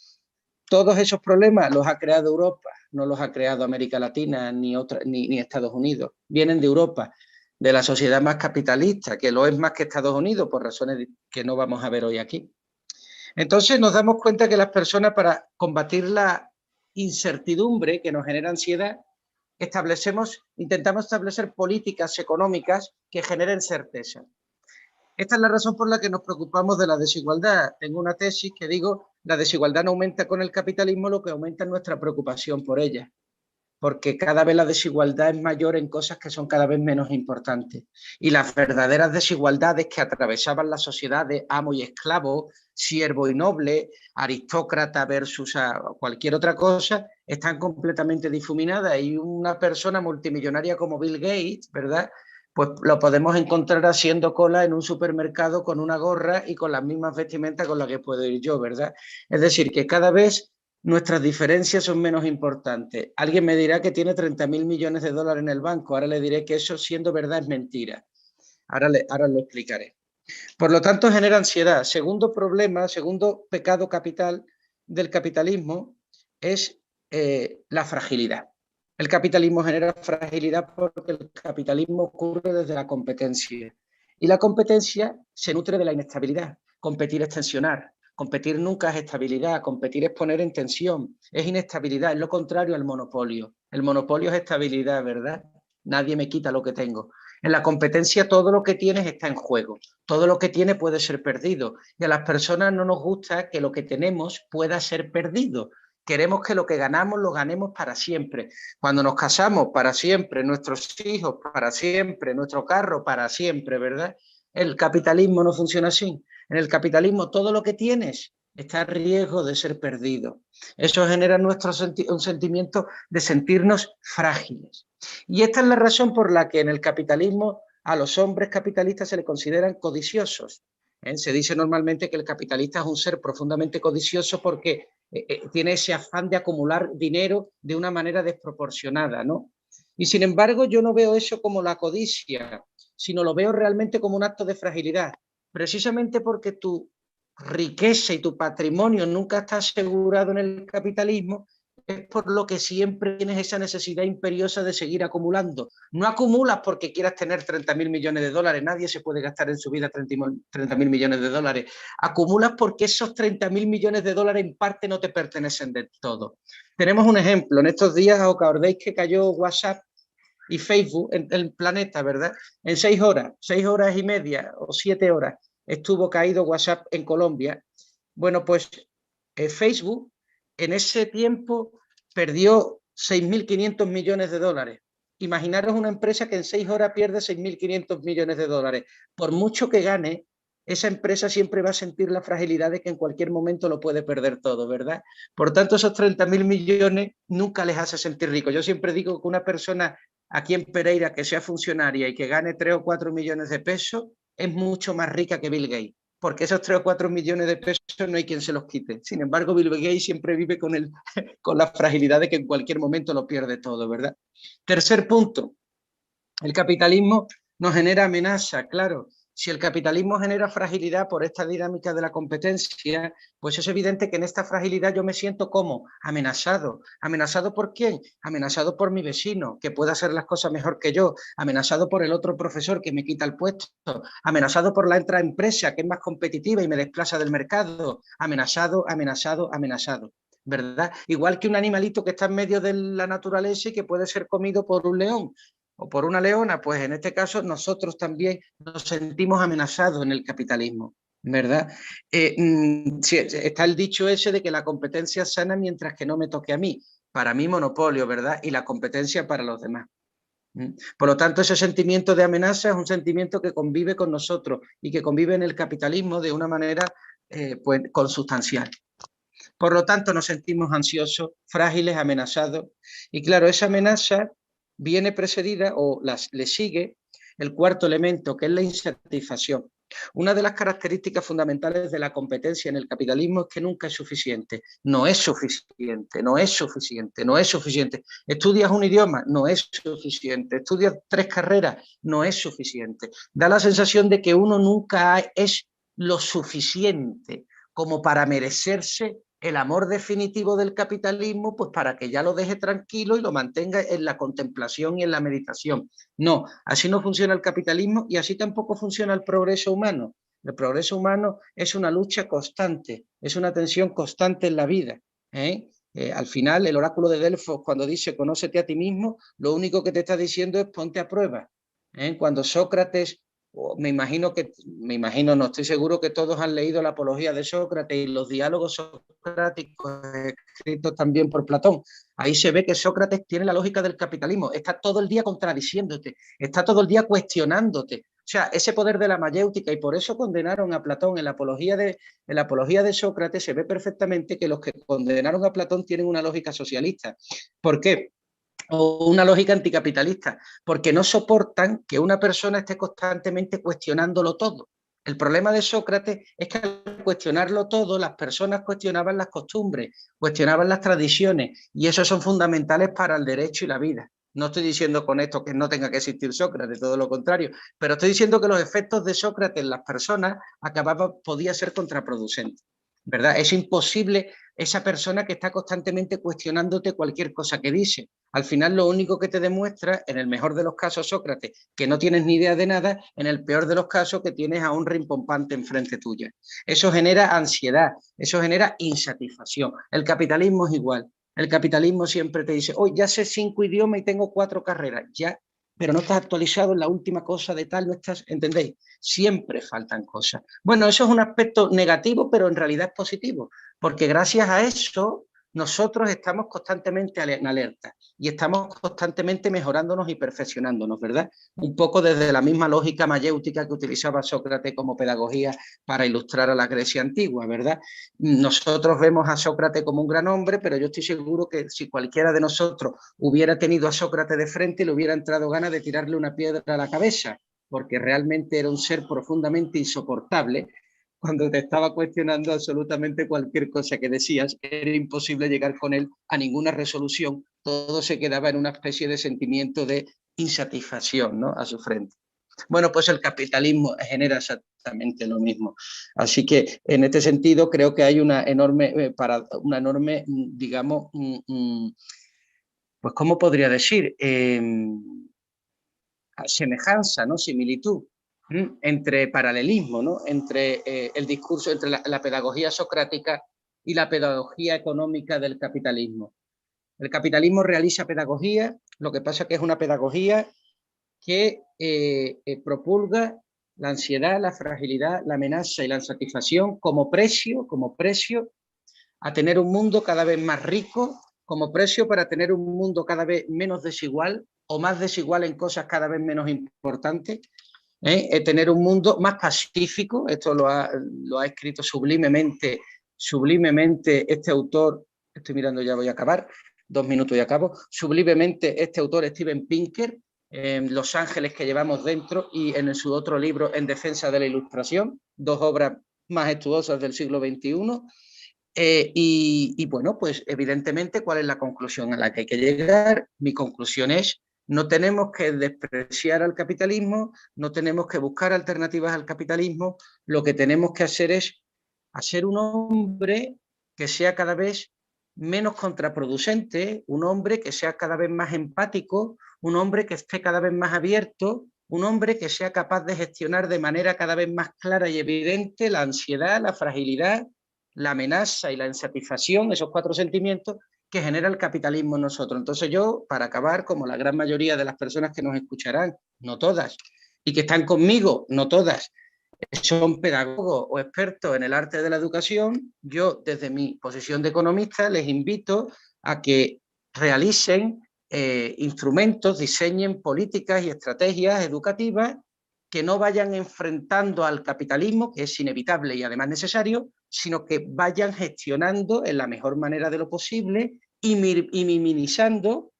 Todos esos problemas los ha creado Europa, no los ha creado América Latina ni Estados Unidos. Vienen de Europa, de la sociedad más capitalista, que lo es más que Estados Unidos, por razones que no vamos a ver hoy aquí. Entonces nos damos cuenta que las personas, para combatir la incertidumbre que nos genera ansiedad, intentamos establecer políticas económicas que generen certeza. Esta es la razón por la que nos preocupamos de la desigualdad. Tengo una tesis que digo: la desigualdad no aumenta con el capitalismo, lo que aumenta es nuestra preocupación por ella. Porque cada vez la desigualdad es mayor en cosas que son cada vez menos importantes. Y las verdaderas desigualdades que atravesaban la sociedad de amo y esclavo, siervo y noble, aristócrata versus cualquier otra cosa, están completamente difuminadas. Y una persona multimillonaria como Bill Gates, ¿verdad?, pues lo podemos encontrar haciendo cola en un supermercado con una gorra y con las mismas vestimentas con las que puedo ir yo, ¿verdad? Es decir, que cada vez nuestras diferencias son menos importantes. Alguien me dirá que tiene 30.000 millones de dólares en el banco. Ahora le diré que eso, siendo verdad, es mentira. Ahora lo explicaré. Por lo tanto, genera ansiedad. Segundo problema, segundo pecado capital del capitalismo es la fragilidad. El capitalismo genera fragilidad porque el capitalismo ocurre desde la competencia. Y la competencia se nutre de la inestabilidad. Competir es tensionar. Competir nunca es estabilidad. Competir es poner en tensión. Es inestabilidad. Es lo contrario al monopolio. El monopolio es estabilidad, ¿verdad? Nadie me quita lo que tengo. En la competencia todo lo que tienes está en juego. Todo lo que tienes puede ser perdido. Y a las personas no nos gusta que lo que tenemos pueda ser perdido. Queremos que lo que ganamos lo ganemos para siempre. Cuando nos casamos, para siempre. Nuestros hijos, para siempre. Nuestro carro, para siempre, ¿verdad? El capitalismo no funciona así. En el capitalismo todo lo que tienes está a riesgo de ser perdido. Eso genera un sentimiento de sentirnos frágiles. Y esta es la razón por la que en el capitalismo a los hombres capitalistas se les consideran codiciosos. Se dice normalmente que el capitalista es un ser profundamente codicioso porque tiene ese afán de acumular dinero de una manera desproporcionada, ¿no? Y sin embargo yo no veo eso como la codicia, sino lo veo realmente como un acto de fragilidad, precisamente porque tu riqueza y tu patrimonio nunca está asegurado en el capitalismo. Es por lo que siempre tienes esa necesidad imperiosa de seguir acumulando. No acumulas porque quieras tener 30.000 millones de dólares, nadie se puede gastar en su vida 30.000 millones de dólares. Acumulas porque esos 30.000 millones de dólares en parte no te pertenecen del todo. Tenemos un ejemplo, en estos días os acordáis que cayó WhatsApp y Facebook en el planeta, ¿verdad? En 6 horas y media o 7 horas estuvo caído WhatsApp en Colombia. Bueno, pues Facebook en ese tiempo perdió 6.500 millones de dólares. Imaginaros una empresa que en 6 horas pierde 6.500 millones de dólares. Por mucho que gane, esa empresa siempre va a sentir la fragilidad de que en cualquier momento lo puede perder todo, ¿verdad? Por tanto, esos 30.000 millones nunca les hace sentir ricos. Yo siempre digo que una persona aquí en Pereira que sea funcionaria y que gane 3 o 4 millones de pesos es mucho más rica que Bill Gates, porque esos 3 o 4 millones de pesos no hay quien se los quite. Sin embargo, Bill Gates siempre vive con la fragilidad de que en cualquier momento lo pierde todo, ¿verdad? Tercer punto, el capitalismo nos genera amenaza, claro. Si el capitalismo genera fragilidad por esta dinámica de la competencia, pues es evidente que en esta fragilidad yo me siento como amenazado. ¿Amenazado por quién? Amenazado por mi vecino, que puede hacer las cosas mejor que yo. Amenazado por el otro profesor que me quita el puesto. Amenazado por la otra empresa que es más competitiva y me desplaza del mercado. Amenazado, amenazado, amenazado, ¿verdad? Igual que un animalito que está en medio de la naturaleza y que puede ser comido por un león o por una leona, pues en este caso nosotros también nos sentimos amenazados en el capitalismo, ¿verdad? Está el dicho ese de que la competencia es sana mientras que no me toque a mí. Para mí monopolio, ¿verdad? Y la competencia para los demás. Por lo tanto, ese sentimiento de amenaza es un sentimiento que convive con nosotros y que convive en el capitalismo de una manera pues, consustancial. Por lo tanto, nos sentimos ansiosos, frágiles, amenazados. Y claro, esa amenaza viene precedida o le sigue el cuarto elemento, que es la insatisfacción. Una de las características fundamentales de la competencia en el capitalismo es que nunca es suficiente. No es suficiente, no es suficiente, no es suficiente. Estudias un idioma, no es suficiente. Estudias 3 carreras, no es suficiente. Da la sensación de que uno nunca es lo suficiente como para merecerse el amor definitivo del capitalismo, pues para que ya lo deje tranquilo y lo mantenga en la contemplación y en la meditación. No, así no funciona el capitalismo y así tampoco funciona el progreso humano. El progreso humano es una lucha constante, es una tensión constante en la vida. Al final, el oráculo de Delfos, cuando dice conócete a ti mismo, lo único que te está diciendo es ponte a prueba. Cuando Sócrates, me imagino, no estoy seguro que todos han leído la Apología de Sócrates y los diálogos socráticos escritos también por Platón. Ahí se ve que Sócrates tiene la lógica del capitalismo, está todo el día contradiciéndote, está todo el día cuestionándote. O sea, ese poder de la mayéutica, y por eso condenaron a Platón en la Apología de Sócrates, se ve perfectamente que los que condenaron a Platón tienen una lógica socialista. ¿Por qué? O una lógica anticapitalista, porque no soportan que una persona esté constantemente cuestionándolo todo. El problema de Sócrates es que al cuestionarlo todo, las personas cuestionaban las costumbres, cuestionaban las tradiciones, y esos son fundamentales para el derecho y la vida. No estoy diciendo con esto que no tenga que existir Sócrates, todo lo contrario, pero estoy diciendo que los efectos de Sócrates en las personas podía ser contraproducente, ¿verdad? Es imposible esa persona que está constantemente cuestionándote cualquier cosa que dice. Al final lo único que te demuestra, en el mejor de los casos, Sócrates, que no tienes ni idea de nada, en el peor de los casos, que tienes a un rimbombante enfrente tuya. Eso genera ansiedad, eso genera insatisfacción. El capitalismo es igual. El capitalismo siempre te dice, hoy ya sé 5 idiomas y tengo 4 carreras, ya, pero no estás actualizado en la última cosa de tal, no estás, ¿entendéis? Siempre faltan cosas. Bueno, eso es un aspecto negativo, pero en realidad es positivo, porque gracias a eso nosotros estamos constantemente en alerta y estamos constantemente mejorándonos y perfeccionándonos, ¿verdad? Un poco desde la misma lógica mayéutica que utilizaba Sócrates como pedagogía para ilustrar a la Grecia antigua, ¿verdad? Nosotros vemos a Sócrates como un gran hombre, pero yo estoy seguro que si cualquiera de nosotros hubiera tenido a Sócrates de frente, le hubiera entrado ganas de tirarle una piedra a la cabeza, porque realmente era un ser profundamente insoportable. Cuando te estaba cuestionando absolutamente cualquier cosa que decías, era imposible llegar con él a ninguna resolución, todo se quedaba en una especie de sentimiento de insatisfacción, ¿no?, a su frente. Bueno, pues el capitalismo genera exactamente lo mismo. Así que en este sentido creo que hay una enorme, digamos, pues ¿cómo podría decir? Semejanza, ¿no?, similitud, entre paralelismo, ¿no?, entre el discurso, entre la pedagogía socrática y la pedagogía económica del capitalismo. El capitalismo realiza pedagogía, lo que pasa es que es una pedagogía que propulga la ansiedad, la fragilidad, la amenaza y la insatisfacción como precio a tener un mundo cada vez más rico, como precio para tener un mundo cada vez menos desigual o más desigual en cosas cada vez menos importantes, tener un mundo más pacífico. Esto lo ha escrito sublimemente este autor, estoy mirando, ya voy a acabar, 2 minutos y acabo, sublimemente este autor Steven Pinker, en Los ángeles que llevamos dentro y en su otro libro En defensa de la ilustración, 2 obras majestuosas del siglo XXI. Y bueno, pues evidentemente, ¿cuál es la conclusión a la que hay que llegar? Mi conclusión es: no tenemos que despreciar al capitalismo, no tenemos que buscar alternativas al capitalismo, lo que tenemos que hacer es hacer un hombre que sea cada vez menos contraproducente, un hombre que sea cada vez más empático, un hombre que esté cada vez más abierto, un hombre que sea capaz de gestionar de manera cada vez más clara y evidente la ansiedad, la fragilidad, la amenaza y la insatisfacción, esos 4 sentimientos que genera el capitalismo en nosotros. Entonces yo, para acabar, como la gran mayoría de las personas que nos escucharán, no todas, y que están conmigo, no todas, son pedagogos o expertos en el arte de la educación, yo desde mi posición de economista les invito a que realicen instrumentos, diseñen políticas y estrategias educativas que no vayan enfrentando al capitalismo, que es inevitable y además necesario, sino que vayan gestionando en la mejor manera de lo posible y minimizando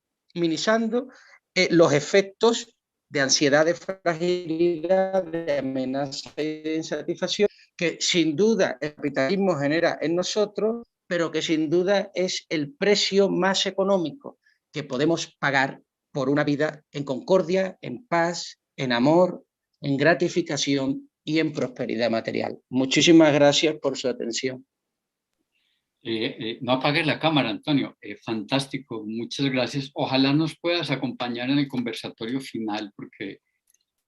los efectos de ansiedad, de fragilidad, de amenaza y de insatisfacción que sin duda el capitalismo genera en nosotros, pero que sin duda es el precio más económico que podemos pagar por una vida en concordia, en paz, en amor, en gratificación y en prosperidad material. Muchísimas gracias por su atención. No apagues la cámara, Antonio. Fantástico, muchas gracias. Ojalá nos puedas acompañar en el conversatorio final, porque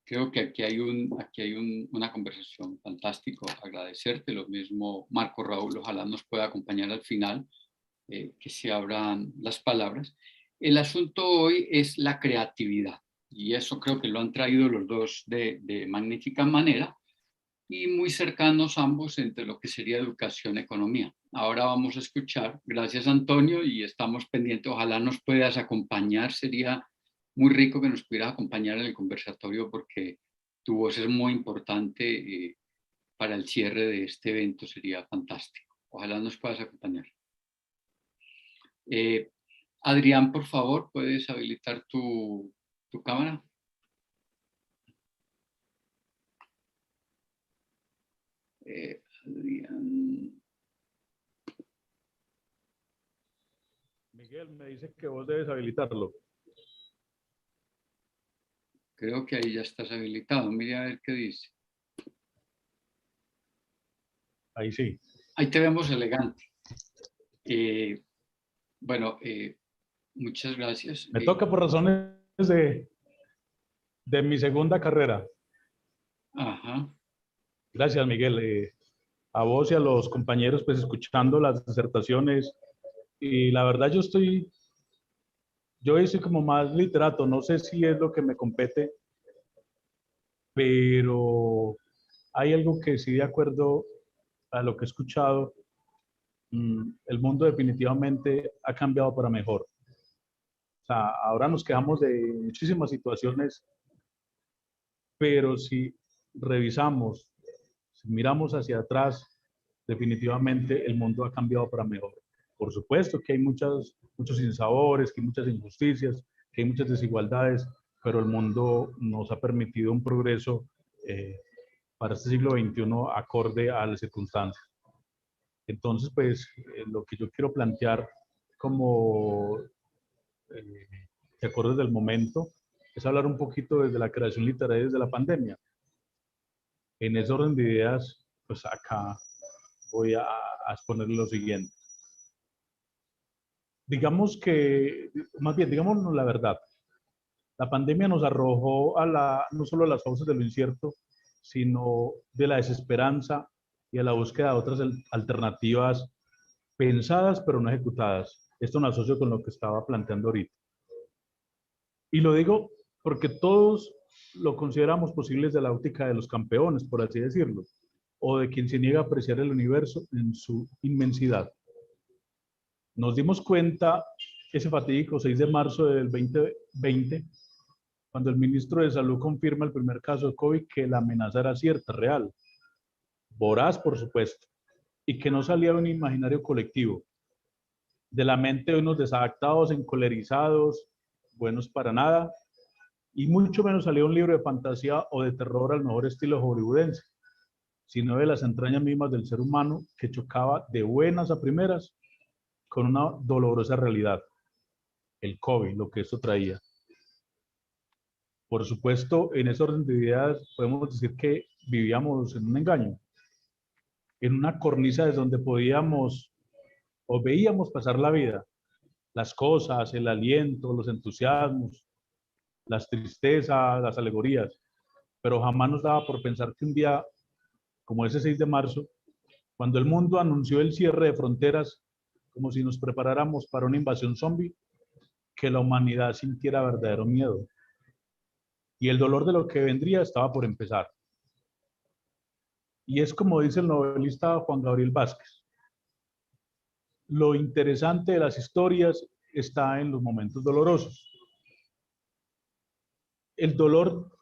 creo que aquí hay una conversación fantástica. Agradecerte, lo mismo Marco Raúl, ojalá nos pueda acompañar al final, que se abran las palabras. El asunto hoy es la creatividad, y eso creo que lo han traído los dos de magnífica manera, y muy cercanos ambos entre lo que sería educación y economía. Ahora vamos a escuchar, gracias Antonio, y estamos pendientes, ojalá nos puedas acompañar, sería muy rico que nos pudieras acompañar en el conversatorio porque tu voz es muy importante para el cierre de este evento, sería fantástico. Ojalá nos puedas acompañar. Adrián, por favor, ¿puedes habilitar tu cámara? Adrián. Miguel, me dice que vos debes habilitarlo. Creo que ahí ya estás habilitado. Mire a ver qué dice. Ahí sí. Ahí te vemos elegante. Bueno, muchas gracias. Me toca por razones de mi segunda carrera. Ajá. Gracias, Miguel. A vos y a los compañeros, pues escuchando las disertaciones. Y la verdad yo soy como más literato, no sé si es lo que me compete, pero hay algo que sí, de acuerdo a lo que he escuchado, el mundo definitivamente ha cambiado para mejor. O sea, ahora nos quejamos de muchísimas situaciones, pero si revisamos, si miramos hacia atrás, definitivamente el mundo ha cambiado para mejor. Por supuesto que hay muchos sinsabores, que hay muchas injusticias, que hay muchas desigualdades, pero el mundo nos ha permitido un progreso para este siglo XXI acorde a las circunstancias. Entonces, pues, lo que yo quiero plantear como de acuerdo del momento es hablar un poquito desde la creación literaria desde la pandemia. En ese orden de ideas, pues acá voy a exponer lo siguiente. Digamos que, más bien, digámonos la verdad, la pandemia nos arrojó no solo a las fauces de lo incierto, sino de la desesperanza y a la búsqueda de otras alternativas pensadas pero no ejecutadas. Esto me asocio con lo que estaba planteando ahorita. Y lo digo porque todos lo consideramos posible desde la óptica de los campeones, por así decirlo, o de quien se niega a apreciar el universo en su inmensidad. Nos dimos cuenta ese fatídico 6 de marzo del 2020, cuando el ministro de Salud confirma el primer caso de COVID, que la amenaza era cierta, real, voraz, por supuesto, y que no salía de un imaginario colectivo, de la mente de unos desadaptados, encolerizados, buenos para nada, y mucho menos salía un libro de fantasía o de terror al mejor estilo hollywoodense, sino de las entrañas mismas del ser humano que chocaba de buenas a primeras con una dolorosa realidad, el COVID, lo que esto traía. Por supuesto, en ese orden de ideas podemos decir que vivíamos en un engaño, en una cornisa desde donde podíamos o veíamos pasar la vida, las cosas, el aliento, los entusiasmos, las tristezas, las alegorías, pero jamás nos daba por pensar que un día como ese 6 de marzo, cuando el mundo anunció el cierre de fronteras, como si nos preparáramos para una invasión zombie, que la humanidad sintiera verdadero miedo. Y el dolor de lo que vendría estaba por empezar. Y es como dice el novelista Juan Gabriel Vázquez, lo interesante de las historias está en los momentos dolorosos. El dolor,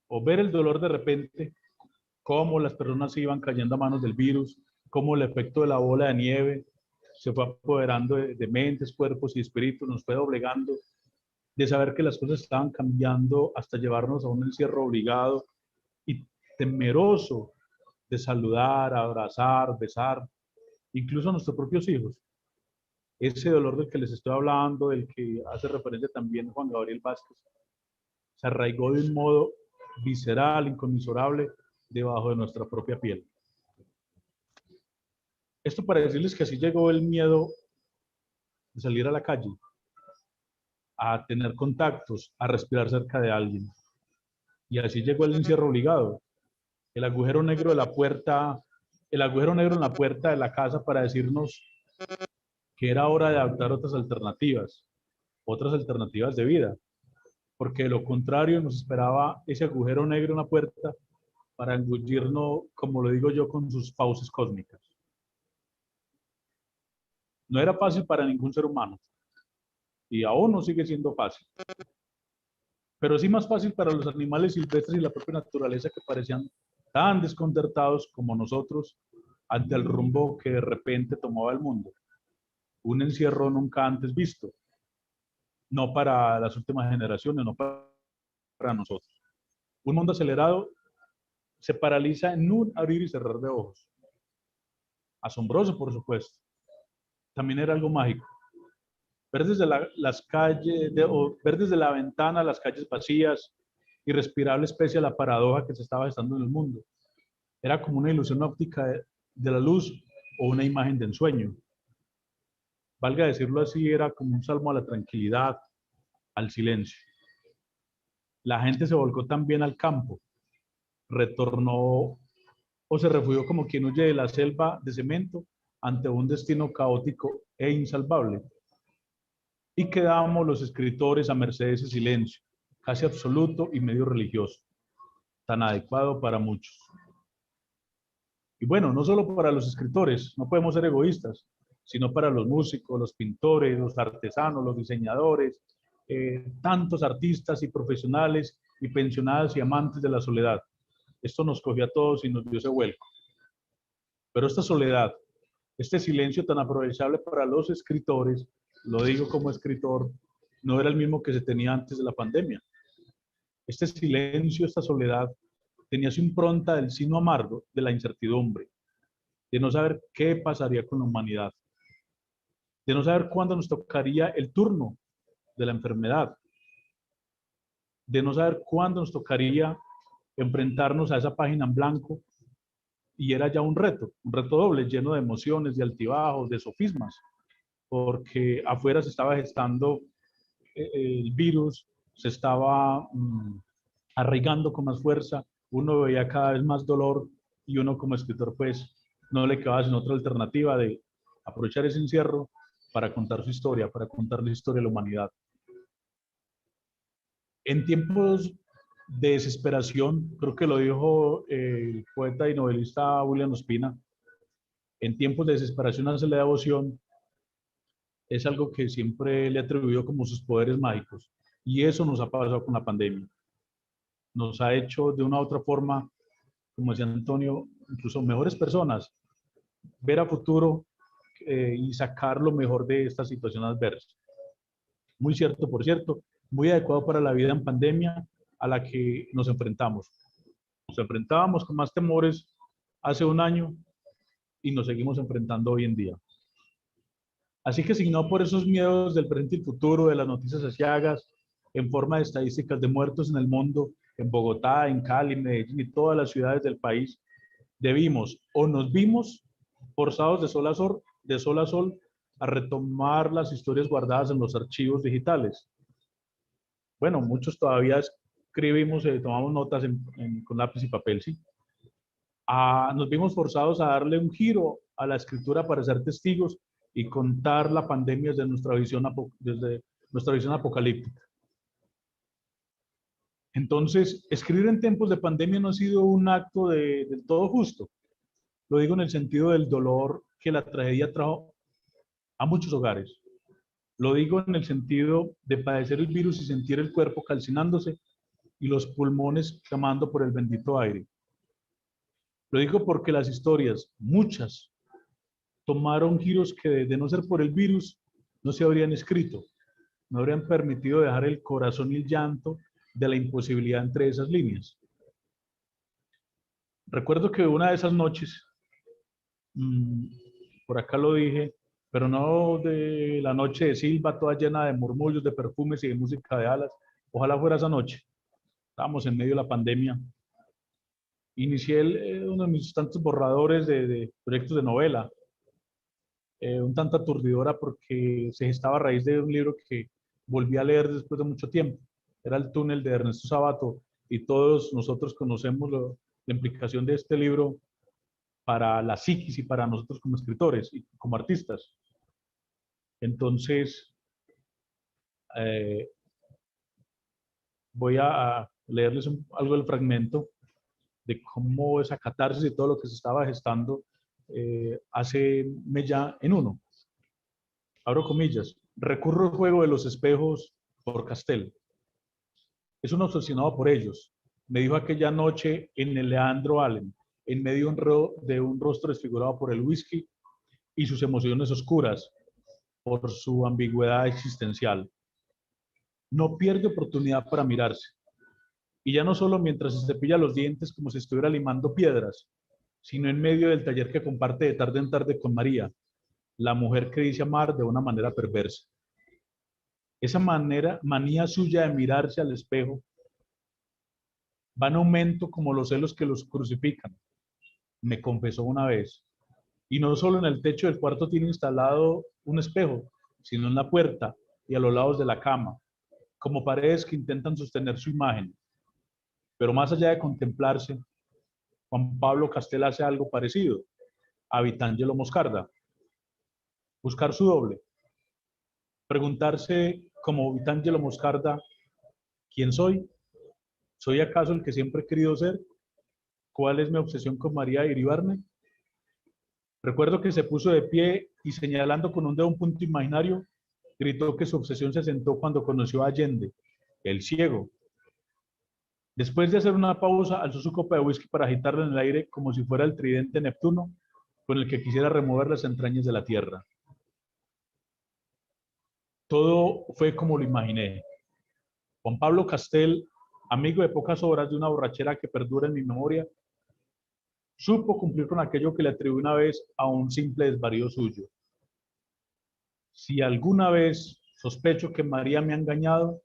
o ver el dolor de repente, cómo las personas se iban cayendo a manos del virus, cómo el efecto de la bola de nieve se fue apoderando de mentes, cuerpos y espíritus, nos fue doblegando, de saber que las cosas estaban cambiando hasta llevarnos a un encierro obligado y temeroso de saludar, abrazar, besar, incluso a nuestros propios hijos. Ese dolor del que les estoy hablando, del que hace referencia también Juan Gabriel Vázquez, se arraigó de un modo visceral, inconmensurable, debajo de nuestra propia piel. Esto para decirles que así llegó el miedo de salir a la calle, a tener contactos, a respirar cerca de alguien. Y así llegó el encierro obligado, el agujero negro de la puerta, el agujero negro en la puerta de la casa para decirnos que era hora de adoptar otras alternativas de vida, porque de lo contrario nos esperaba ese agujero negro en la puerta para engullirnos, como lo digo yo, con sus fauces cósmicas. No era fácil para ningún ser humano, y aún no sigue siendo fácil. Pero sí más fácil para los animales silvestres y la propia naturaleza, que parecían tan desconcertados como nosotros ante el rumbo que de repente tomaba el mundo. Un encierro nunca antes visto, no para las últimas generaciones, no para nosotros. Un mundo acelerado se paraliza en un abrir y cerrar de ojos. Asombroso, por supuesto. También era algo mágico. Ver desde las calles, ver desde la ventana las calles vacías, irrespirables pese a la paradoja que se estaba gestando en el mundo. Era como una ilusión óptica de la luz o una imagen de ensueño. Valga decirlo así, era como un salmo a la tranquilidad, al silencio. La gente se volcó también al campo, retornó o se refugió como quien huye de la selva de cemento ante un destino caótico e insalvable. Y quedamos los escritores a merced de ese silencio, casi absoluto y medio religioso, tan adecuado para muchos. Y bueno, no solo para los escritores, no podemos ser egoístas, sino para los músicos, los pintores, los artesanos, los diseñadores, tantos artistas y profesionales y pensionados y amantes de la soledad. Esto nos cogió a todos y nos dio ese vuelco. Pero esta soledad, este silencio tan aprovechable para los escritores, lo digo como escritor, no era el mismo que se tenía antes de la pandemia. Este silencio, esta soledad, tenía su impronta del sino amargo de la incertidumbre, de no saber qué pasaría con la humanidad, de no saber cuándo nos tocaría el turno de la enfermedad, de no saber cuándo nos tocaría enfrentarnos a esa página en blanco, y era ya un reto doble, lleno de emociones, de altibajos, de sofismas, porque afuera se estaba gestando el virus, se estaba arraigando con más fuerza, uno veía cada vez más dolor y uno como escritor pues no le quedaba sino otra alternativa de aprovechar ese encierro para contar su historia, para contar la historia de la humanidad. En tiempos de desesperación, creo que lo dijo el poeta y novelista William Ospina, en tiempos de desesperación hacer la devoción es algo que siempre le he atribuido como sus poderes mágicos. Y eso nos ha pasado con la pandemia. Nos ha hecho de una u otra forma, como decía Antonio, incluso mejores personas, ver a futuro y sacar lo mejor de esta situación adversa. Muy cierto, por cierto, muy adecuado para la vida en pandemia a la que nos enfrentamos. Nos enfrentábamos con más temores hace un año y nos seguimos enfrentando hoy en día. Así que si no por esos miedos del presente y el futuro, de las noticias aciagas, en forma de estadísticas de muertos en el mundo, en Bogotá, en Cali, Medellín y todas las ciudades del país, debimos o nos vimos forzados de sol a sol a retomar las historias guardadas en los archivos digitales. Bueno, muchos todavía escribimos, tomamos notas con lápiz y papel, ¿sí? Nos vimos forzados a darle un giro a la escritura para ser testigos y contar la pandemia desde nuestra visión apocalíptica. Entonces, escribir en tiempos de pandemia no ha sido un acto del todo justo. Lo digo en el sentido del dolor que la tragedia trajo a muchos hogares. Lo digo en el sentido de padecer el virus y sentir el cuerpo calcinándose y los pulmones clamando por el bendito aire. Lo digo porque las historias, muchas, tomaron giros que de no ser por el virus no se habrían escrito, no habrían permitido dejar el corazón y el llanto de la imposibilidad entre esas líneas. Recuerdo que una de esas noches, por acá lo dije, pero no de la noche de Silva, toda llena de murmullos, de perfumes y de música de alas. Ojalá fuera esa noche. Estábamos en medio de la pandemia. Inicié uno de mis tantos borradores de proyectos de novela. un tanto aturdidora porque se gestaba a raíz de un libro que volví a leer después de mucho tiempo. Era El túnel de Ernesto Sabato, y todos nosotros conocemos la implicación de este libro para la psiquis y para nosotros como escritores y como artistas. Entonces, voy a leerles algo del fragmento de cómo esa catarsis y todo lo que se estaba gestando hace mella en uno. Abro comillas. Recurro al juego de los espejos por Castel. Es un obsesionado por ellos. Me dijo aquella noche en el Leandro Allen, en medio de un rostro desfigurado por el whisky y sus emociones oscuras, por su ambigüedad existencial. No pierde oportunidad para mirarse. Y ya no solo mientras se cepilla los dientes como si estuviera limando piedras, sino en medio del taller que comparte de tarde en tarde con María, la mujer que dice amar de una manera perversa. Esa manía suya de mirarse al espejo va en aumento como los celos que los crucifican, me confesó una vez. Y no solo en el techo del cuarto tiene instalado un espejo, sino en la puerta y a los lados de la cama, como paredes que intentan sostener su imagen. Pero más allá de contemplarse, Juan Pablo Castel hace algo parecido a Vitangelo Moscarda. Buscar su doble. Preguntarse como Vitangelo Moscarda, ¿quién soy? ¿Soy acaso el que siempre he querido ser? ¿Cuál es mi obsesión con María de Iribarne? Recuerdo que se puso de pie y señalando con un dedo un punto imaginario, gritó que su obsesión se sentó cuando conoció a Allende, el ciego. Después de hacer una pausa, alzó su copa de whisky para agitarla en el aire como si fuera el tridente Neptuno con el que quisiera remover las entrañas de la tierra. Todo fue como lo imaginé. Juan Pablo Castel, amigo de pocas horas de una borrachera que perdura en mi memoria, supo cumplir con aquello que le atribuí una vez a un simple desvarío suyo. Si alguna vez sospecho que María me ha engañado,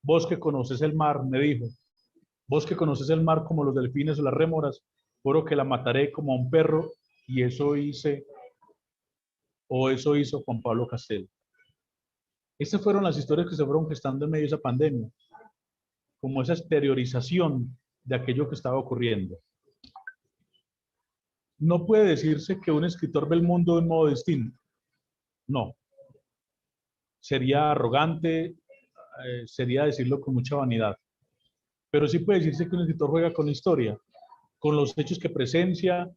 vos que conoces el mar, me dijo, vos que conoces el mar como los delfines o las rémoras, juro que la mataré como a un perro, y eso hice, o eso hizo Juan Pablo Castel. Estas fueron las historias que se fueron gestando en medio de esa pandemia, como esa exteriorización de aquello que estaba ocurriendo. No puede decirse que un escritor ve el mundo de un modo distinto. No. Sería arrogante, sería decirlo con mucha vanidad. Pero sí puede decirse que un escritor juega con la historia, con los hechos que presencia,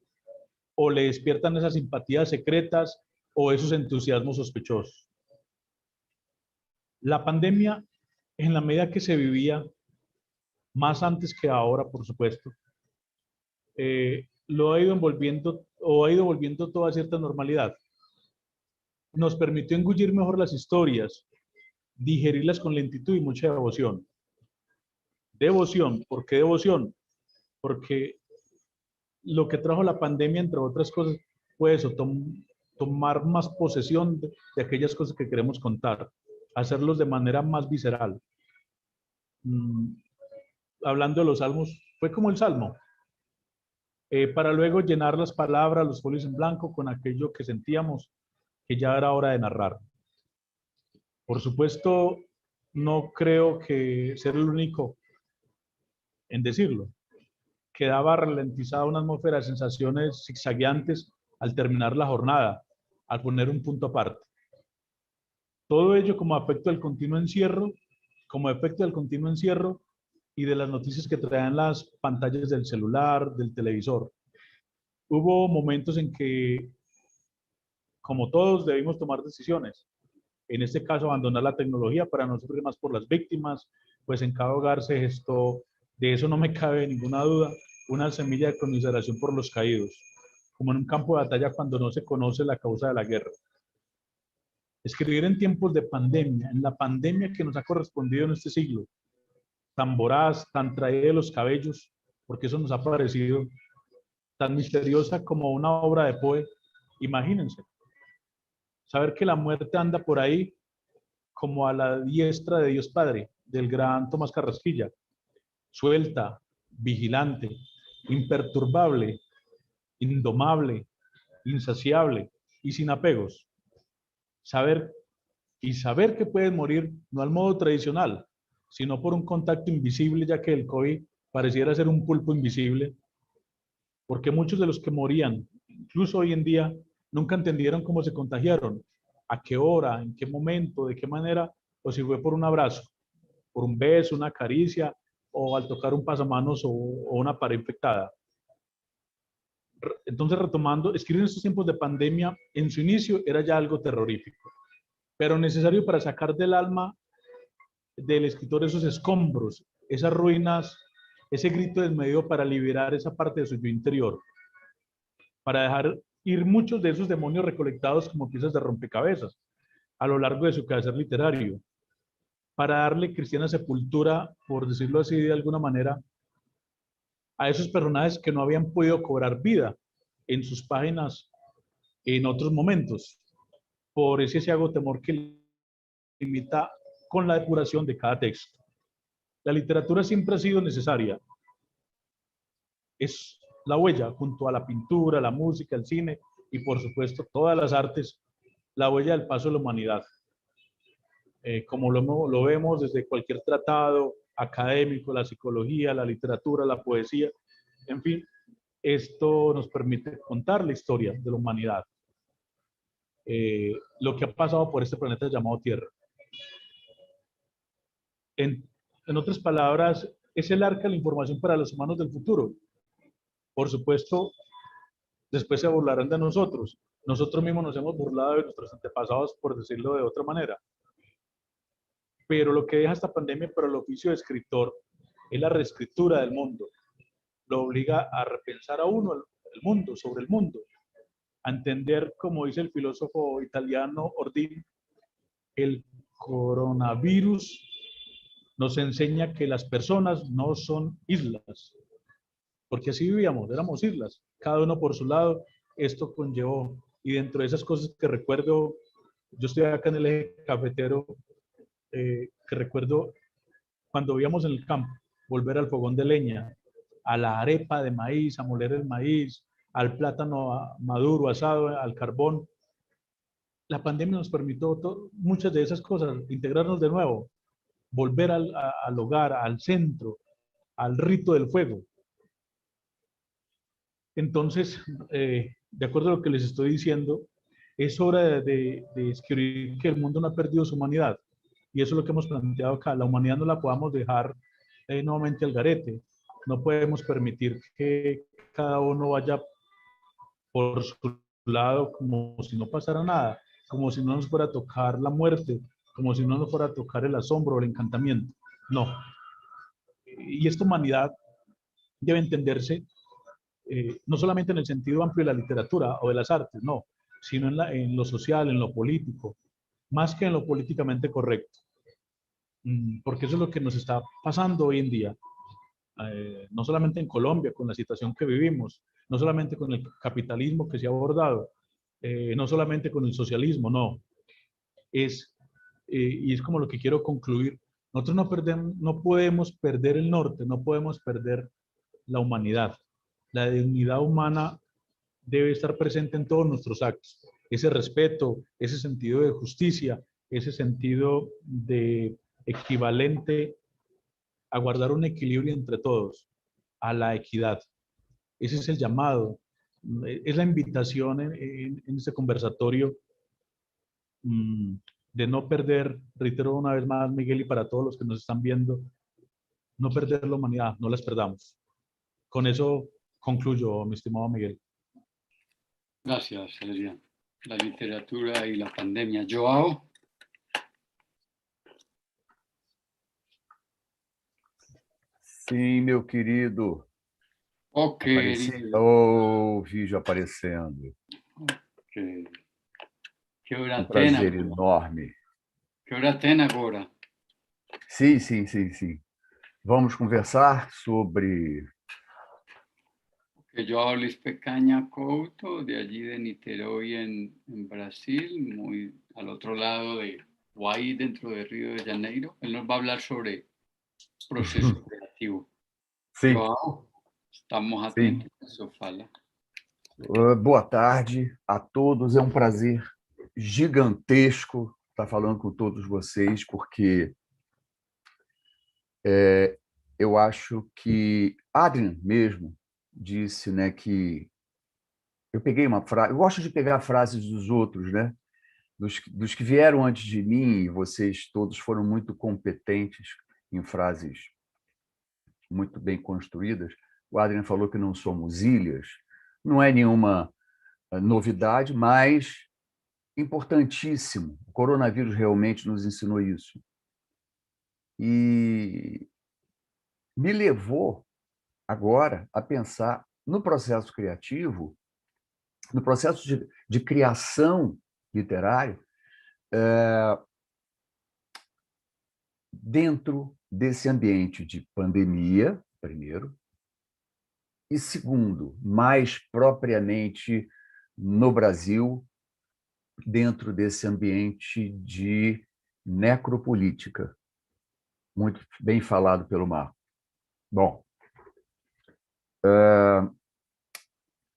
o le despiertan esas simpatías secretas o esos entusiasmos sospechosos. La pandemia, en la medida que se vivía, más antes que ahora, por supuesto, lo ha ido envolviendo o ha ido volviendo toda cierta normalidad. Nos permitió engullir mejor las historias, digerirlas con lentitud y mucha devoción. Devoción, ¿por qué devoción? Porque lo que trajo la pandemia, entre otras cosas, fue eso, tomar más posesión de aquellas cosas que queremos contar, hacerlos de manera más visceral. Hablando de los salmos, fue como el salmo, para luego llenar las palabras, los folios en blanco, con aquello que sentíamos que ya era hora de narrar. Por supuesto, no creo que ser el único en decirlo. Quedaba ralentizada una atmósfera de sensaciones zigzagueantes al terminar la jornada, al poner un punto aparte. Todo ello como efecto del continuo encierro, y de las noticias que traían las pantallas del celular, del televisor. Hubo momentos en que, como todos, debimos tomar decisiones. En este caso, abandonar la tecnología para no sufrir más por las víctimas, pues en cada hogar se gestó, de eso no me cabe ninguna duda, una semilla de conmiseración por los caídos, como en un campo de batalla cuando no se conoce la causa de la guerra. Escribir en tiempos de pandemia, en la pandemia que nos ha correspondido en este siglo, tan voraz, tan traída de los cabellos, porque eso nos ha parecido tan misteriosa como una obra de Poe. Imagínense, saber que la muerte anda por ahí como a la diestra de Dios Padre, del gran Tomás Carrasquilla, suelta, vigilante, imperturbable, indomable, insaciable, y sin apegos. Saber que puedes morir no al modo tradicional, sino por un contacto invisible, ya que el COVID pareciera ser un pulpo invisible, porque muchos de los que morían, incluso hoy en día, nunca entendieron cómo se contagiaron, a qué hora, en qué momento, de qué manera, o si fue por un abrazo, por un beso, una caricia, o al tocar un pasamanos o una pared infectada. Entonces, retomando, escribir en estos tiempos de pandemia, en su inicio era ya algo terrorífico, pero necesario para sacar del alma del escritor esos escombros, esas ruinas, ese grito desmedido para liberar esa parte de su yo interior, para dejar ir muchos de esos demonios recolectados como piezas de rompecabezas a lo largo de su quehacer literario, para darle cristiana sepultura, por decirlo así de alguna manera, a esos personajes que no habían podido cobrar vida en sus páginas en otros momentos, por ese ciego temor que limita con la depuración de cada texto. La literatura siempre ha sido necesaria. Es la huella, junto a la pintura, la música, el cine y por supuesto todas las artes, la huella del paso de la humanidad. Como lo vemos desde cualquier tratado académico, la psicología, la literatura, la poesía, en fin, esto nos permite contar la historia de la humanidad, lo que ha pasado por este planeta llamado Tierra. En otras palabras, es el arca de la información para los humanos del futuro. Por supuesto, después se burlarán de nosotros. Nosotros mismos nos hemos burlado de nuestros antepasados, por decirlo de otra manera. Pero lo que deja esta pandemia para el oficio de escritor es la reescritura del mundo. Lo obliga a repensar a uno el mundo, sobre el mundo. A entender, como dice el filósofo italiano Ordin, el coronavirus nos enseña que las personas no son islas, porque así vivíamos, éramos islas, cada uno por su lado. Esto conllevó, y dentro de esas cosas que recuerdo, yo estoy acá en el eje cafetero, que recuerdo cuando vivíamos en el campo, volver al fogón de leña, a la arepa de maíz, a moler el maíz, al plátano maduro, asado, al carbón. La pandemia nos permitió muchas de esas cosas, integrarnos de nuevo, volver al hogar, al centro, al rito del fuego. Entonces, de acuerdo a lo que les estoy diciendo, es hora de escribir que el mundo no ha perdido su humanidad. Y eso es lo que hemos planteado acá. La humanidad no la podamos dejar nuevamente al garete. No podemos permitir que cada uno vaya por su lado como si no pasara nada, como si no nos fuera a tocar la muerte, como si no nos fuera a tocar el asombro o el encantamiento. No. Y esta humanidad debe entenderse no solamente en el sentido amplio de la literatura o de las artes, no, sino en lo social, en lo político, más que en lo políticamente correcto. Porque eso es lo que nos está pasando hoy en día, no solamente en Colombia, con la situación que vivimos, no solamente con el capitalismo que se ha abordado, no solamente con el socialismo, no. Y es como lo que quiero concluir. Nosotros no podemos perder el norte, no podemos perder la humanidad. La dignidad humana debe estar presente en todos nuestros actos. Ese respeto, ese sentido de justicia, ese sentido de equivalente a guardar un equilibrio entre todos, a la equidad. Ese es el llamado, es la invitación en este conversatorio de no perder, reitero una vez más, Miguel, y para todos los que nos están viendo, no perder la humanidad, no las perdamos. Con eso concluyo, mi estimado Miguel. Gracias, Adrián. La literatura y la pandemia. Joao. Sim, meu querido. Ok. O vídeo aparecendo. Okay. Que hora prazer enorme. Que hora tem agora? Sim, sim, sim, sim. Vamos conversar sobre... Joao Luis Pecaña Couto, de allí de Niterói en Brasil, muy al otro lado de Guay, dentro de Río de Janeiro. Él nos va a hablar sobre proceso creativo. Sim. Joao, estamos atentos a su fala. Boa tarde a todos. É um prazer gigantesco estar falando com todos vocês, porque eu acho que Adrian mesmo disse, né, que eu peguei uma frase. Eu gosto de pegar frases dos outros, né, dos que vieram antes de mim, e vocês todos foram muito competentes em frases muito bem construídas. O Adrian falou que não somos ilhas. Não é nenhuma novidade, mas importantíssimo. O coronavírus realmente nos ensinou isso. E me levou agora a pensar no processo criativo, no processo de criação literária, dentro desse ambiente de pandemia, primeiro, e segundo, mais propriamente no Brasil, dentro desse ambiente de necropolítica, muito bem falado pelo Marco. Bom,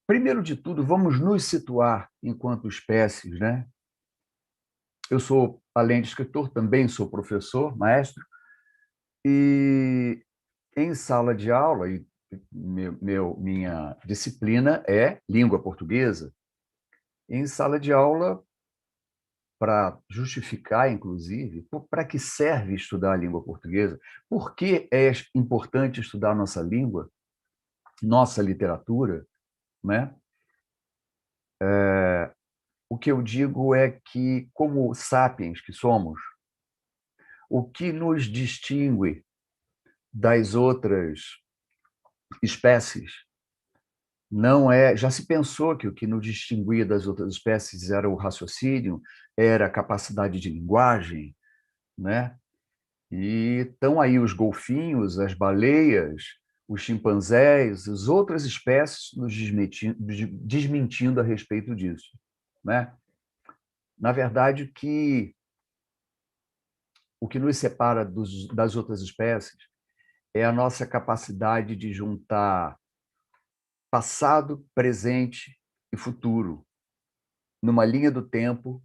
primeiro de tudo, vamos nos situar enquanto espécies, né? Eu sou, além de escritor, também sou professor, maestro, e em sala de aula, e minha disciplina é língua portuguesa. Em sala de aula, para justificar, inclusive, para que serve estudar a língua portuguesa, por que é importante estudar nossa língua, nossa literatura, né? O que eu digo é que, como sapiens que somos, o que nos distingue das outras espécies não é. Já se pensou que o que nos distinguia das outras espécies era o raciocínio, era a capacidade de linguagem, né? E estão aí os golfinhos, as baleias, os chimpanzés, as outras espécies nos desmentindo a respeito disso, né? Na verdade, o que nos separa das outras espécies é a nossa capacidade de juntar passado, presente e futuro numa linha do tempo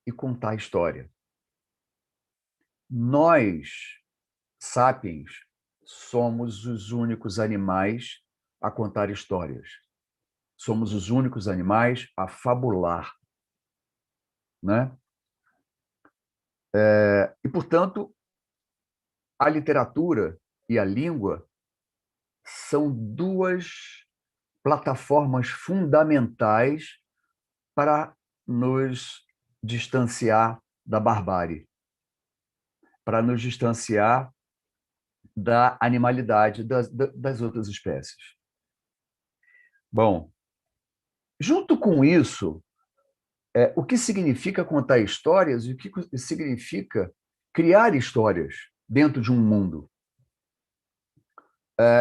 e contar a história. Nós, sapiens, somos os únicos animais a contar histórias. Somos os únicos animais a fabular, né? E, portanto, a literatura e a língua são duas plataformas fundamentais para nos distanciar da barbárie, para nos distanciar da animalidade das outras espécies. Bom, junto com isso, o que significa contar histórias e o que significa criar histórias dentro de um mundo?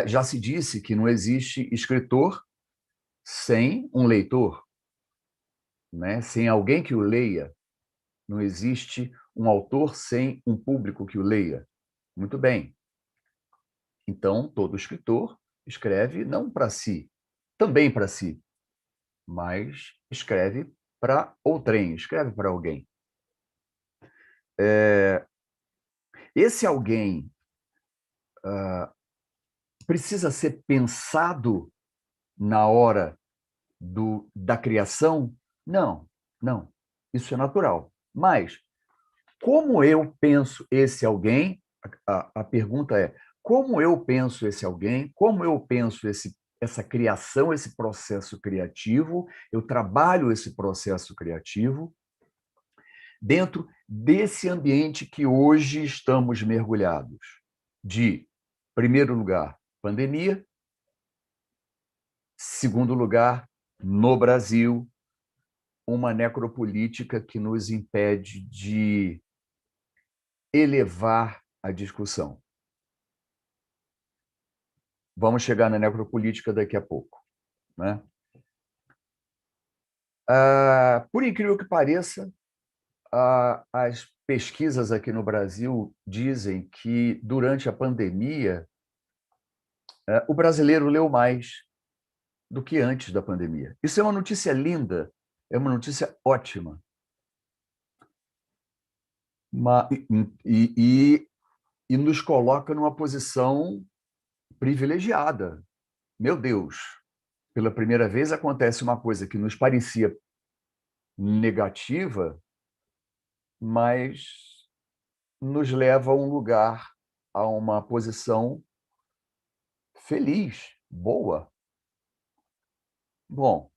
Já se disse que não existe escritor sem um leitor, né? Sem alguém que o leia. Não existe um autor sem um público que o leia. Muito bem. Então, todo escritor escreve não para si, também para si, mas escreve para outrem, escreve para alguém. Esse alguém precisa ser pensado na hora da criação? Não, não. Isso é natural. Mas, como eu penso esse alguém? A pergunta é, como eu penso esse alguém? Como eu penso essa criação, esse processo criativo? Eu trabalho esse processo criativo dentro desse ambiente que hoje estamos mergulhados. De, primeiro lugar, pandemia. Segundo lugar, no Brasil, uma necropolítica que nos impede de elevar a discussão. Vamos chegar na necropolítica daqui a pouco, né? Por incrível que pareça, as pesquisas aqui no Brasil dizem que, durante a pandemia, o brasileiro leu mais. do que antes da pandemia. Isso é uma notícia linda, é uma notícia ótima. E nos coloca numa posição privilegiada. Meu Deus, pela primeira vez acontece uma coisa que nos parecia negativa, mas nos leva a um lugar, a uma posição feliz, boa. Bom,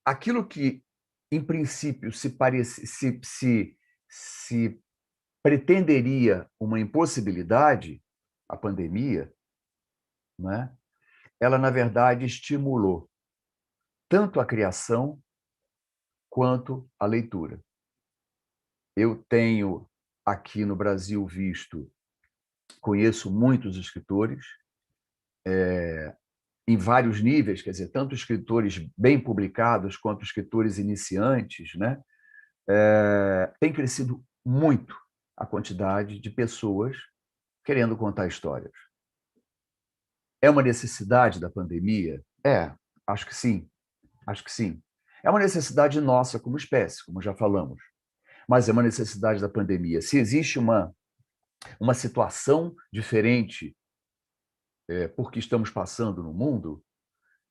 aquilo que, em princípio, se pretenderia uma impossibilidade, a pandemia, né? Ela, na verdade, estimulou tanto a criação quanto a leitura. Eu tenho aqui no Brasil conheço muitos escritores, em vários níveis, quer dizer, tanto escritores bem publicados quanto escritores iniciantes, né? Tem crescido muito a quantidade de pessoas querendo contar histórias. É uma necessidade da pandemia? Acho que sim. Acho que sim. É uma necessidade nossa como espécie, como já falamos, mas é uma necessidade da pandemia. Se existe uma situação diferente porque estamos passando no mundo,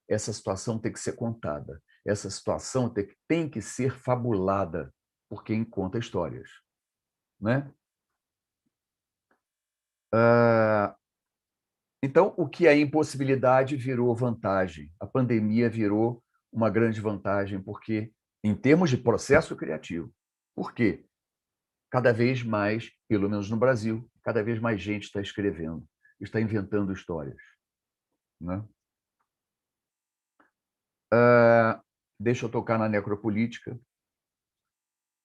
essa situação tem que ser contada. Essa situação tem que ser fabulada por quem conta histórias, né? Então, o que é impossibilidade virou vantagem. A pandemia virou uma grande vantagem, porque, em termos de processo criativo, por quê? Cada vez mais, pelo menos no Brasil, cada vez mais gente está escrevendo, está inventando histórias, né? Deixa eu tocar na necropolítica,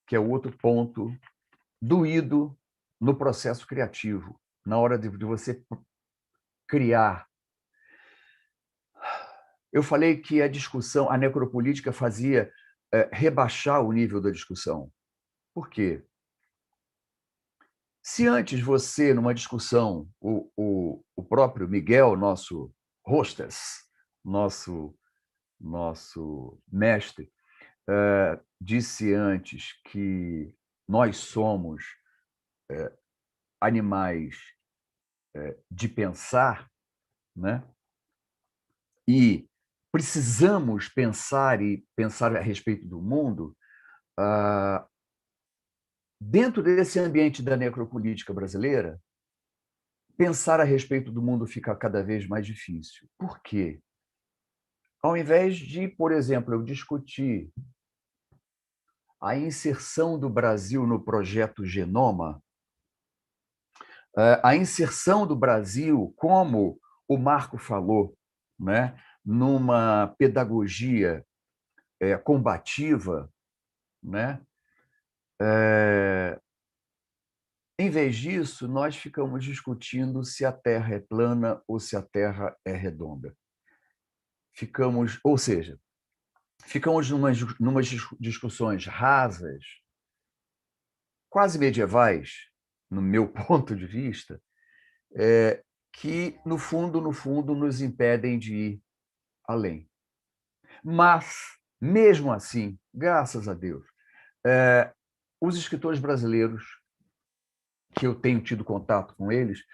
que é outro ponto doído no processo criativo, na hora de você criar. Eu falei que a necropolítica fazia rebaixar o nível da discussão. Por quê? Se antes você, numa discussão, o próprio Miguel, nosso hostess, nosso mestre, disse antes que nós somos animais de pensar, né? E precisamos pensar a respeito do mundo, dentro desse ambiente da necropolítica brasileira, pensar a respeito do mundo fica cada vez mais difícil. Por quê? Ao invés de, por exemplo, eu discutir a inserção do Brasil no projeto Genoma, a inserção do Brasil, como o Marco falou, né, numa pedagogia combativa, né? Em vez disso, nós ficamos discutindo se a Terra é plana ou se a Terra é redonda. Ou seja, ficamos numas discussões rasas, quase medievais, no meu ponto de vista, que, no fundo, nos impedem de ir além. Mas, mesmo assim, graças a Deus, os escritores brasileiros, que eu tenho tido contato com eles,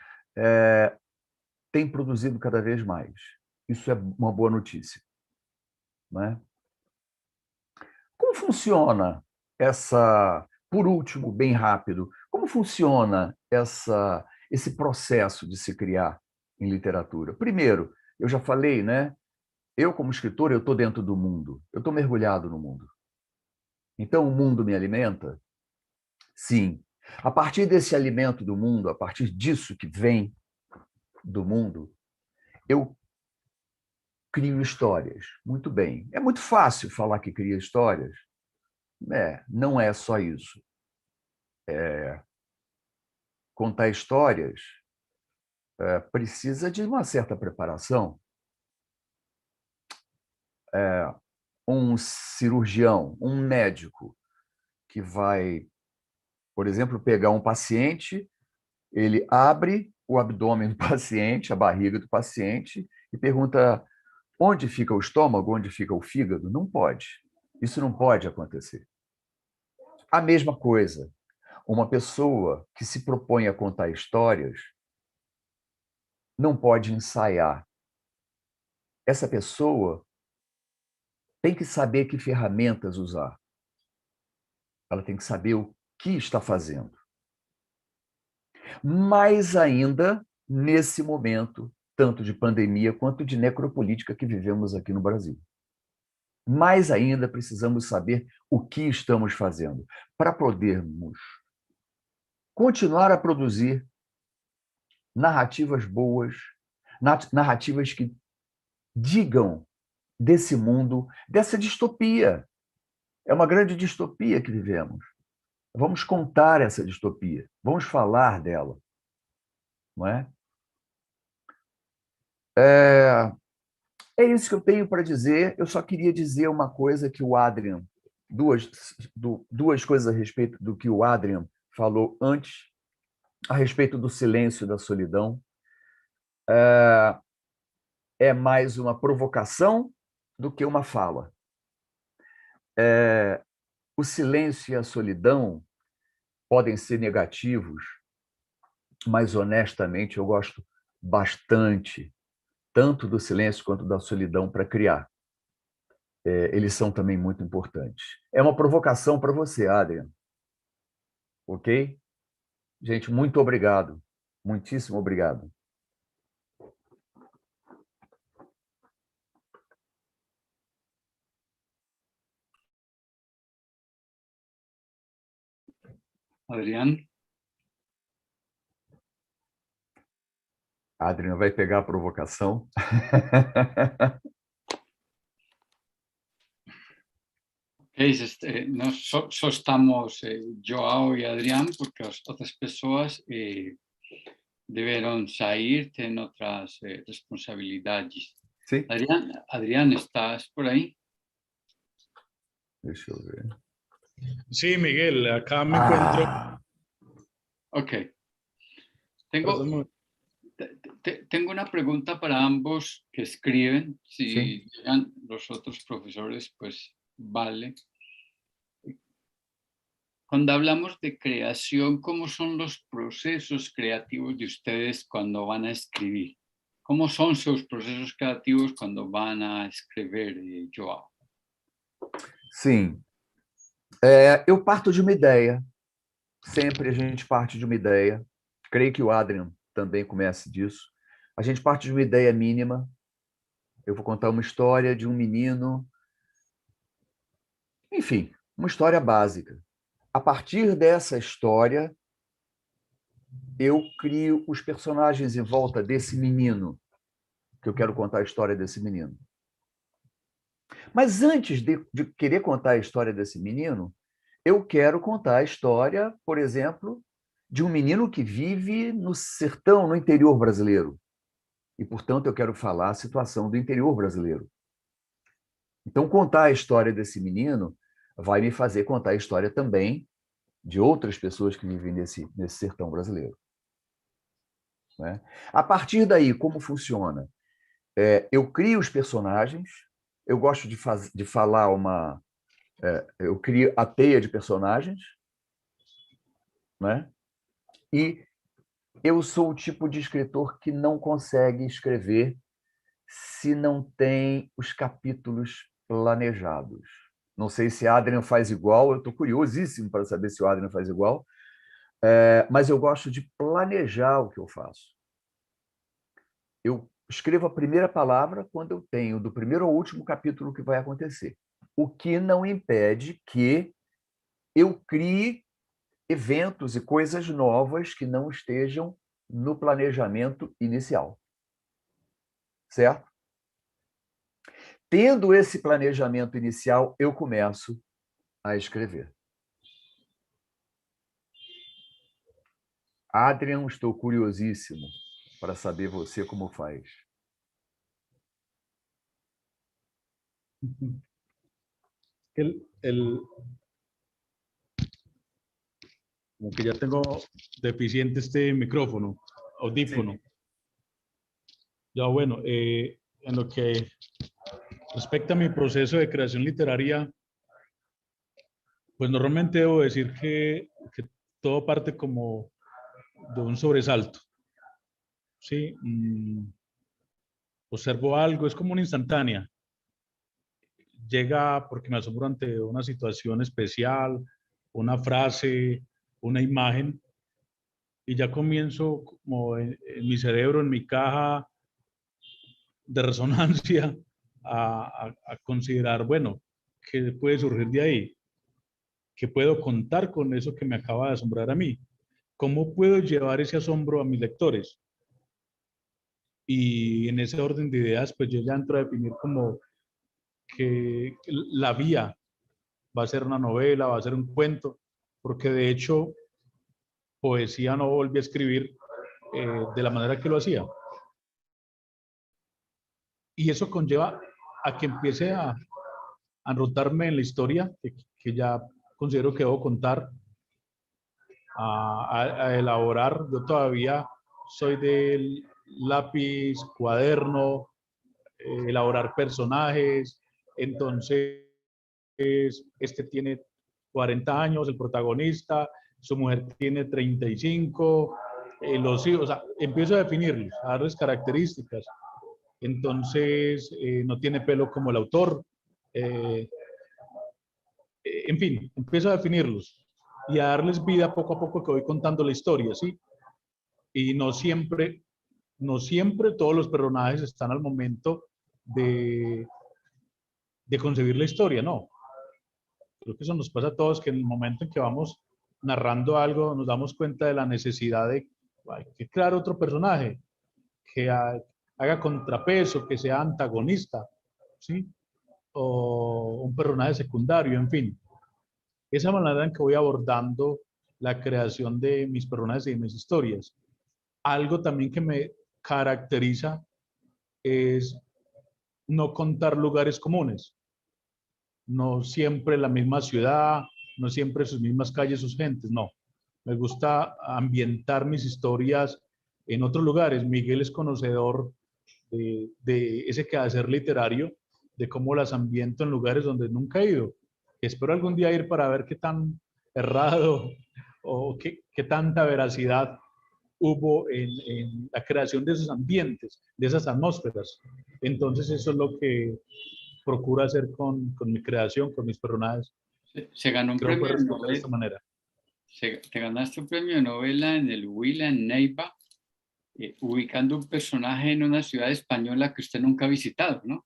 têm produzido cada vez mais. Isso é uma boa notícia, né? Como funciona por último, bem rápido, como funciona esse processo de se criar em literatura? Primeiro, eu já falei, né? Eu, como escritor, eu estou dentro do mundo, eu estou mergulhado no mundo. Então, o mundo me alimenta? Sim. A partir desse alimento do mundo, a partir disso que vem do mundo, eu crio histórias. Muito bem. É muito fácil falar que cria histórias. Não é só isso. Contar histórias precisa de uma certa preparação. Um cirurgião, um médico que vai, por exemplo, pegar um paciente, ele abre o abdômen do paciente, a barriga do paciente, e pergunta onde fica o estômago, onde fica o fígado. Não pode. Isso não pode acontecer. A mesma coisa, uma pessoa que se propõe a contar histórias não pode ensaiar. Essa pessoa tem que saber que ferramentas usar. Ela tem que saber o que está fazendo. Mais ainda nesse momento, tanto de pandemia quanto de necropolítica que vivemos aqui no Brasil. Mais ainda precisamos saber o que estamos fazendo para podermos continuar a produzir narrativas boas, narrativas que digam desse mundo, dessa distopia. É uma grande distopia que vivemos. Vamos contar essa distopia, vamos falar dela, não é? É isso que eu tenho para dizer. Eu só queria dizer uma coisa que o Adrian, duas coisas a respeito do que o Adrian falou antes, a respeito do silêncio e da solidão. É mais uma provocação do que uma fala. O silêncio e a solidão podem ser negativos, mas honestamente eu gosto bastante tanto do silêncio quanto da solidão para criar. Eles são também muito importantes. É uma provocação para você, Adrian. Ok? Gente, muito obrigado. Muitíssimo obrigado. Adrián. Adrian vai pegar a provocação. Só estamos Joao y Adrián porque las otras personas debieron salir, tienen otras responsabilidades. Sim? Adrián, ¿estás por ahí? Deixa eu ver. Sí, Miguel, acá me encuentro. Ok. Tengo una pregunta para ambos que escriben. Si llegan los otros profesores, pues vale. Cuando hablamos de creación, ¿cómo son los procesos creativos de ustedes cuando van a escribir? ¿Cómo son sus procesos creativos cuando van a escrever, Joao? Sim. Eu parto de uma ideia. Sempre a gente parte de uma ideia. Creio que o Adrian também comece disso. A gente parte de uma ideia mínima. Eu vou contar uma história de um menino. Enfim, uma história básica. A partir dessa história, eu crio os personagens em volta desse menino, que eu quero contar a história desse menino. Mas antes de querer contar a história desse menino, eu quero contar a história, por exemplo, de um menino que vive no sertão, no interior brasileiro. E, portanto, eu quero falar a situação do interior brasileiro. Então, contar a história desse menino vai me fazer contar a história também de outras pessoas que vivem nesse sertão brasileiro. Né? A partir daí, como funciona? Eu crio os personagens, eu gosto de falar uma... eu crio a teia de personagens, né? E eu sou o tipo de escritor que não consegue escrever se não tem os capítulos planejados. Não sei se Adrian faz igual, eu estou curiosíssimo para saber se o Adrian faz igual, mas eu gosto de planejar o que eu faço. Eu escrevo a primeira palavra quando eu tenho do primeiro ao último capítulo o que vai acontecer. O que não impede que eu crie eventos e coisas novas que não estejam no planejamento inicial. Certo? Tendo esse planejamento inicial, eu começo a escrever. Adrian, estou curiosíssimo para saber você como faz. Como que ya tengo deficiente este micrófono. audífono. Ya bueno, en lo que respecta a mi proceso de creación literaria, pues normalmente debo decir que todo parte como de un sobresalto. Sí, observo algo, es como una instantánea. Llega porque me asombro ante una situación especial, una frase, una imagen, y ya comienzo como en mi cerebro, en mi caja de resonancia, a considerar, bueno, ¿qué puede surgir de ahí? ¿Qué puedo contar con eso que me acaba de asombrar a mí? ¿Cómo puedo llevar ese asombro a mis lectores? Y en ese orden de ideas, pues yo ya entro a definir como que la vía va a ser una novela, va a ser un cuento, porque de hecho poesía no volví a escribir de la manera que lo hacía. Y eso conlleva a que empiece a enrotarme en la historia que ya considero que debo contar, a elaborar. Yo todavía soy del lápiz, cuaderno, elaborar personajes. Entonces, este tiene 40 años, el protagonista, su mujer tiene 35, los hijos, o sea, empiezo a definirlos, a darles características. Entonces, no tiene pelo como el autor. En fin, empiezo a definirlos y a darles vida poco a poco que voy contando la historia, ¿sí? Y no siempre todos los personajes están al momento de concebir la historia, no. Creo que eso nos pasa a todos, que en el momento en que vamos narrando algo nos damos cuenta de la necesidad de que crear otro personaje, que haga contrapeso, que sea antagonista, ¿sí? O un personaje secundario, en fin. Esa manera en que voy abordando la creación de mis personajes y de mis historias. Algo también que me caracteriza es no contar lugares comunes. No siempre la misma ciudad, no siempre sus mismas calles, sus gentes, no. Me gusta ambientar mis historias en otros lugares. Miguel es conocedor de ese quehacer literario, de cómo las ambiento en lugares donde nunca he ido. Espero algún día ir para ver qué tan errado o qué tanta veracidad hubo en la creación de esos ambientes, de esas atmósferas. Entonces eso es lo que procuro hacer con mi creación, con mis personajes. Se ganó un Creo que premio de responder de novela. esta manera. Te ganaste un premio de novela en el Huila, en Neiva, ubicando un personaje en una ciudad española que usted nunca ha visitado, ¿no?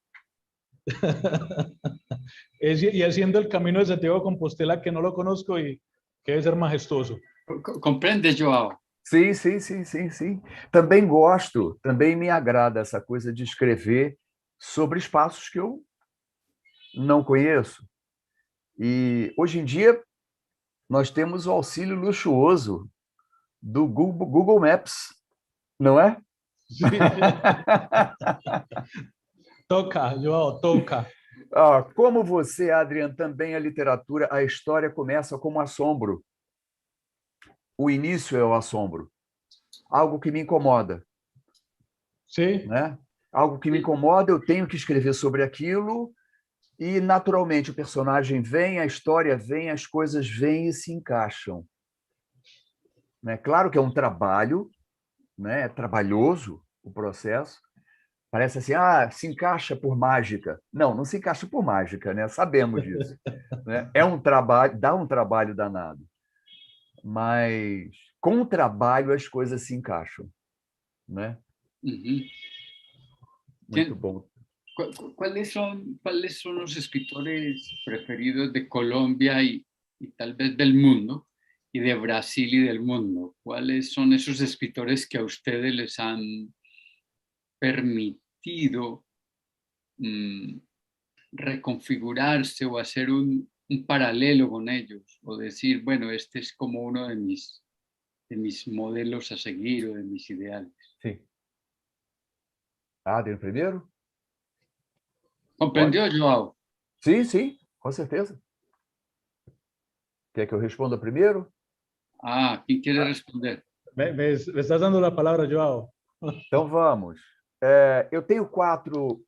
Y haciendo el camino de Santiago de Compostela, que no lo conozco y que debe ser majestuoso. ¿Comprende, Joao? Sim, sim, sim, sim, sim. Também gosto, também me agrada essa coisa de escrever sobre espaços que eu não conheço. E hoje em dia nós temos o auxílio luxuoso do Google Maps, não é? Sí. Toca, Joao, toca. Como você, Adrian, também a literatura, a história começa como assombro. O início é o assombro. Algo que me incomoda. Sí. Né? Algo que me incomoda, eu tenho que escrever sobre aquilo e, naturalmente, o personagem vem, a história vem, as coisas vêm e se encaixam. Né? Claro que é um trabalho, né? É trabalhoso o processo. Parece assim, se encaixa por mágica. Não, não se encaixa por mágica, né? Sabemos disso. Né? É um trabalho, dá um trabalho danado. Mas com o trabalho as coisas se encaixam. Né? Uh-huh. Muito bom. ¿Cuáles son los escritores preferidos de Colombia y tal vez del mundo, y de Brasil y del mundo? ¿Cuáles son esos escritores que a ustedes les han permitido reconfigurarse o hacer un paralelo con ellos? O decir, bueno, este es como uno de mis modelos a seguir o de mis ideales. Sim. Adrian primeiro? ¿Comprendió, Joao? Sim, sim, com certeza. Quer que eu responda primeiro? ¿Quién quiere responder? Me estás dando la palabra, Joao. Então vamos. Eu tenho 4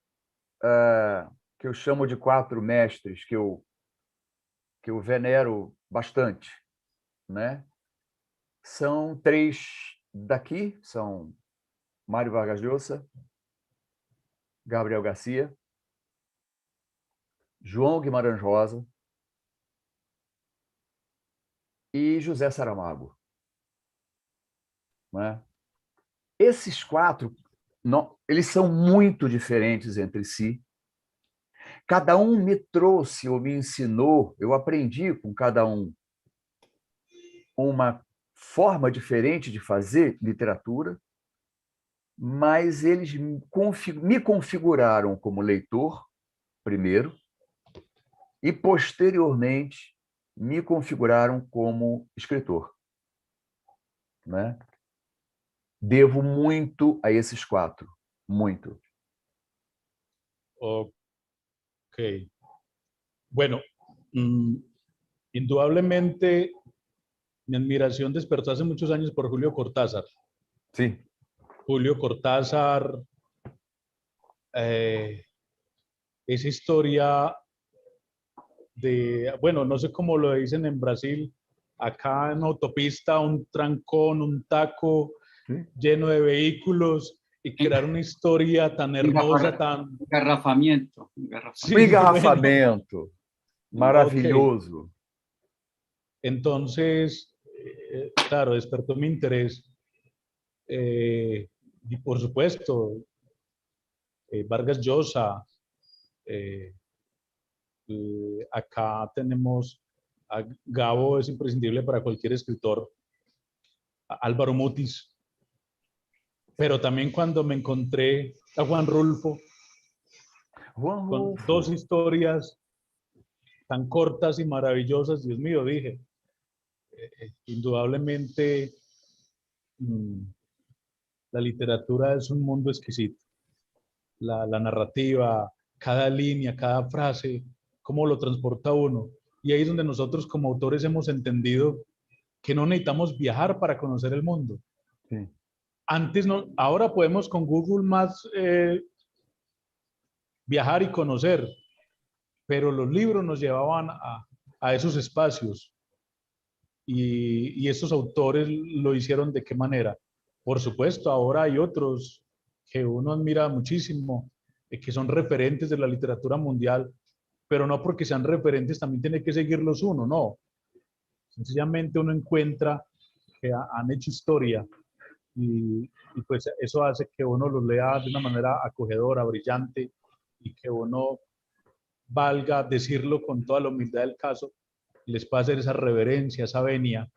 que eu chamo de 4 mestres que eu venero bastante, né? São 3 daqui, são Mário Vargas Llosa, Gabriel Garcia, João Guimarães Rosa e José Saramago, né? Esses 4, eles são muito diferentes entre si. Cada um me trouxe ou me ensinou, eu aprendi com cada um uma forma diferente de fazer literatura, mas eles me configuraram como leitor, primeiro, e posteriormente me configuraram como escritor, né? Devo muito a esses 4, muito. Ok. Bueno, indudablemente mi admiración despertó hace muchos años por Julio Cortázar. Sim. Julio Cortázar, esa historia de, bueno, no sé cómo lo dicen en Brasil, acá en autopista, un trancón, un taco lleno de vehículos y crear una historia tan hermosa, tan... Engarrafamiento. Sí, engarrafamiento. Bueno. Maravilloso. Okay. Entonces, claro, despertó mi interés. Y por supuesto, Vargas Llosa, acá tenemos a Gabo, es imprescindible para cualquier escritor, a Álvaro Mutis, pero también cuando me encontré a Juan Rulfo, con 2 historias tan cortas y maravillosas, Dios mío, dije, indudablemente la literatura es un mundo exquisito. La narrativa, cada línea, cada frase, cómo lo transporta uno. Y ahí es donde nosotros como autores hemos entendido que no necesitamos viajar para conocer el mundo. Sí. Antes no, ahora podemos con Google Maps viajar y conocer, pero los libros nos llevaban a esos espacios. Y estos autores lo hicieron ¿de qué manera? Por supuesto, ahora hay otros que uno admira muchísimo, que son referentes de la literatura mundial, pero no porque sean referentes también tiene que seguirlos uno, no. Sencillamente uno encuentra que han hecho historia y pues eso hace que uno los lea de una manera acogedora, brillante, y que uno valga decirlo con toda la humildad del caso, les pueda hacer esa reverencia, esa venia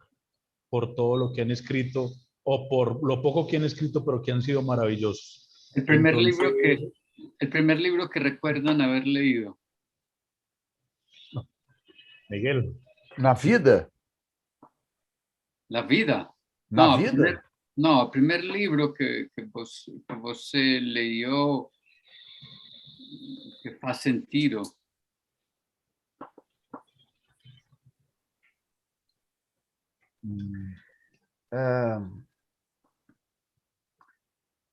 por todo lo que han escrito o por lo poco que han escrito, pero que han sido maravillosos. El primer libro que recuerdan haber leído. Miguel. Na vida? La vida. Na vida? El primer libro que vos leyó que faz sentido.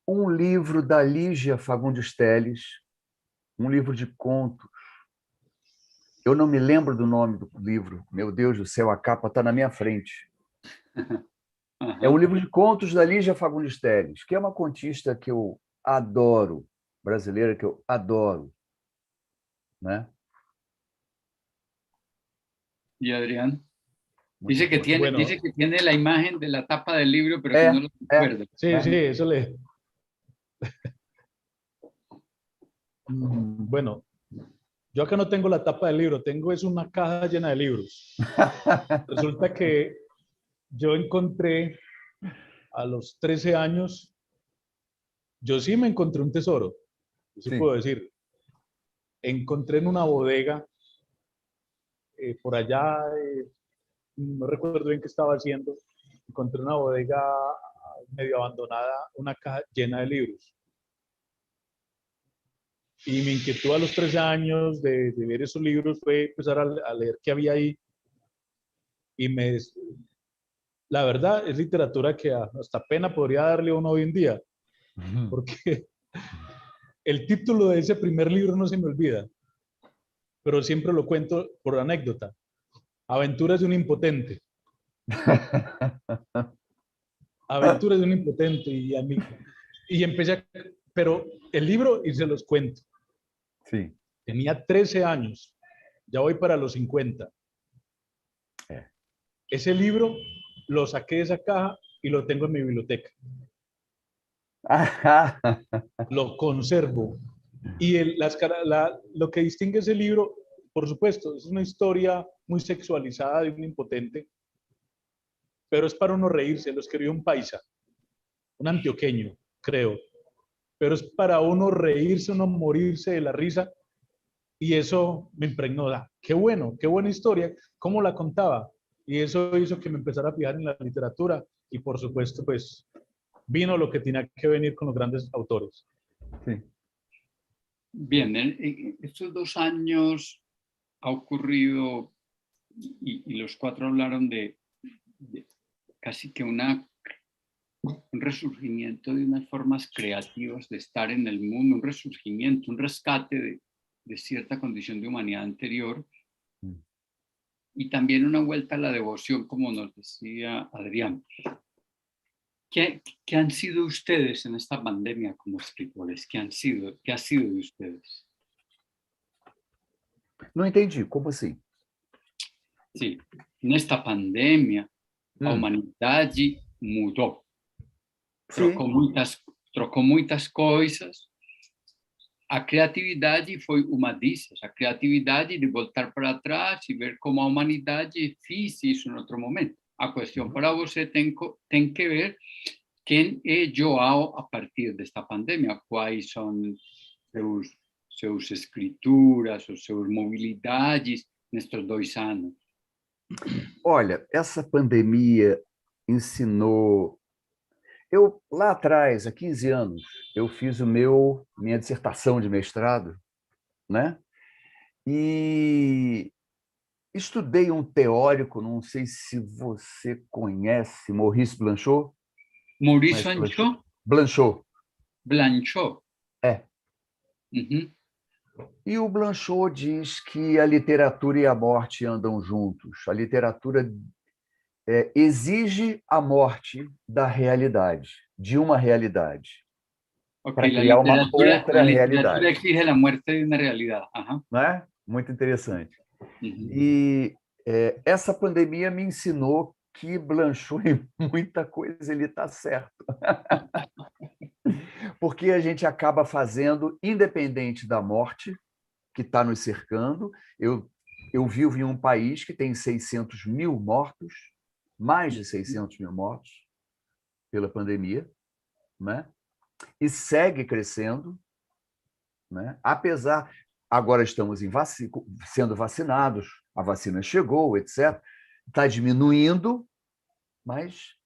Um livro da Lígia Fagundes Telles, um livro de contos. Eu não me lembro do nome do livro. Meu Deus do céu, a capa está na minha frente. É um livro de contos da Lígia Fagundes Telles, que é uma contista que eu adoro, brasileira que eu adoro, né? ¿Y Adrián? Dice que tiene la imagen de la tapa del libro, pero que no lo recuerda. Sí, sí, eso le... Bueno, yo acá no tengo la tapa del libro, es una caja llena de libros. Resulta que yo encontré a los 13 años, yo sí me encontré un tesoro, sí puedo decir. Encontré en una bodega, por allá, no recuerdo bien qué estaba haciendo, encontré una bodega medio abandonada, una caja llena de libros. Y mi inquietud a los 13 años de ver esos libros fue empezar a leer qué había ahí. Y la verdad es literatura que hasta pena podría darle uno hoy en día, porque el título de ese primer libro no se me olvida, pero siempre lo cuento por anécdota. Aventuras de un impotente. Aventuras de un impotente. Y empecé a... Pero el libro, y se los cuento, Sí. tenía 13 años, ya voy para los 50. Ese libro lo saqué de esa caja y lo tengo en mi biblioteca. Lo conservo. Y lo que distingue ese libro, por supuesto, es una historia muy sexualizada de un impotente, pero es para uno reírse. Lo escribió un paisa, un antioqueño, creo. Pero es para uno reírse, uno morirse de la risa. Y eso me impregnó. Qué bueno, qué buena historia, cómo la contaba. Y eso hizo que me empezara a fijar en la literatura. Y por supuesto, pues vino lo que tenía que venir con los grandes autores. Sí. Bien, en estos 2 años ha ocurrido, y los 4 hablaron de casi que un resurgimiento de unas formas creativas de estar en el mundo, un resurgimiento, un rescate de cierta condición de humanidad anterior, y también una vuelta a la devoción, como nos decía Adrián. ¿Qué han sido ustedes en esta pandemia como escritores? ¿Qué ha sido de ustedes? Não entendi, como assim? Sí, nesta pandemia, a humanidade mudou. Trocou muitas coisas. A criatividade foi uma dessas, a criatividade de voltar para trás e ver como a humanidade fez isso em outro momento. A questão para você tem que ver quem é João a partir desta pandemia, quais são seus escrituras, as suas mobilidades nestes 2 anos. Olha, essa pandemia ensinou... Eu, lá atrás, há 15 anos, eu fiz minha dissertação de mestrado, né? E estudei um teórico, não sei se você conhece, Maurice Blanchot. Maurice Blanchot? Blanchot. Blanchot. É. Uhum. E o Blanchot diz que a literatura e a morte andam juntos. A literatura exige a morte da realidade, de uma realidade, para criar uma outra realidade. A literatura exige a morte de uma realidade. Não é? Muito interessante. Uhum. E essa pandemia me ensinou que Blanchot, em muita coisa, ele está certo. Porque a gente acaba fazendo, independente da morte que está nos cercando. Eu vivo em um país que tem 600 mil mortos, mais de 600 mil mortos pela pandemia, né? E segue crescendo, né? Apesar, agora estamos sendo vacinados, a vacina chegou, etc. Está diminuindo, mas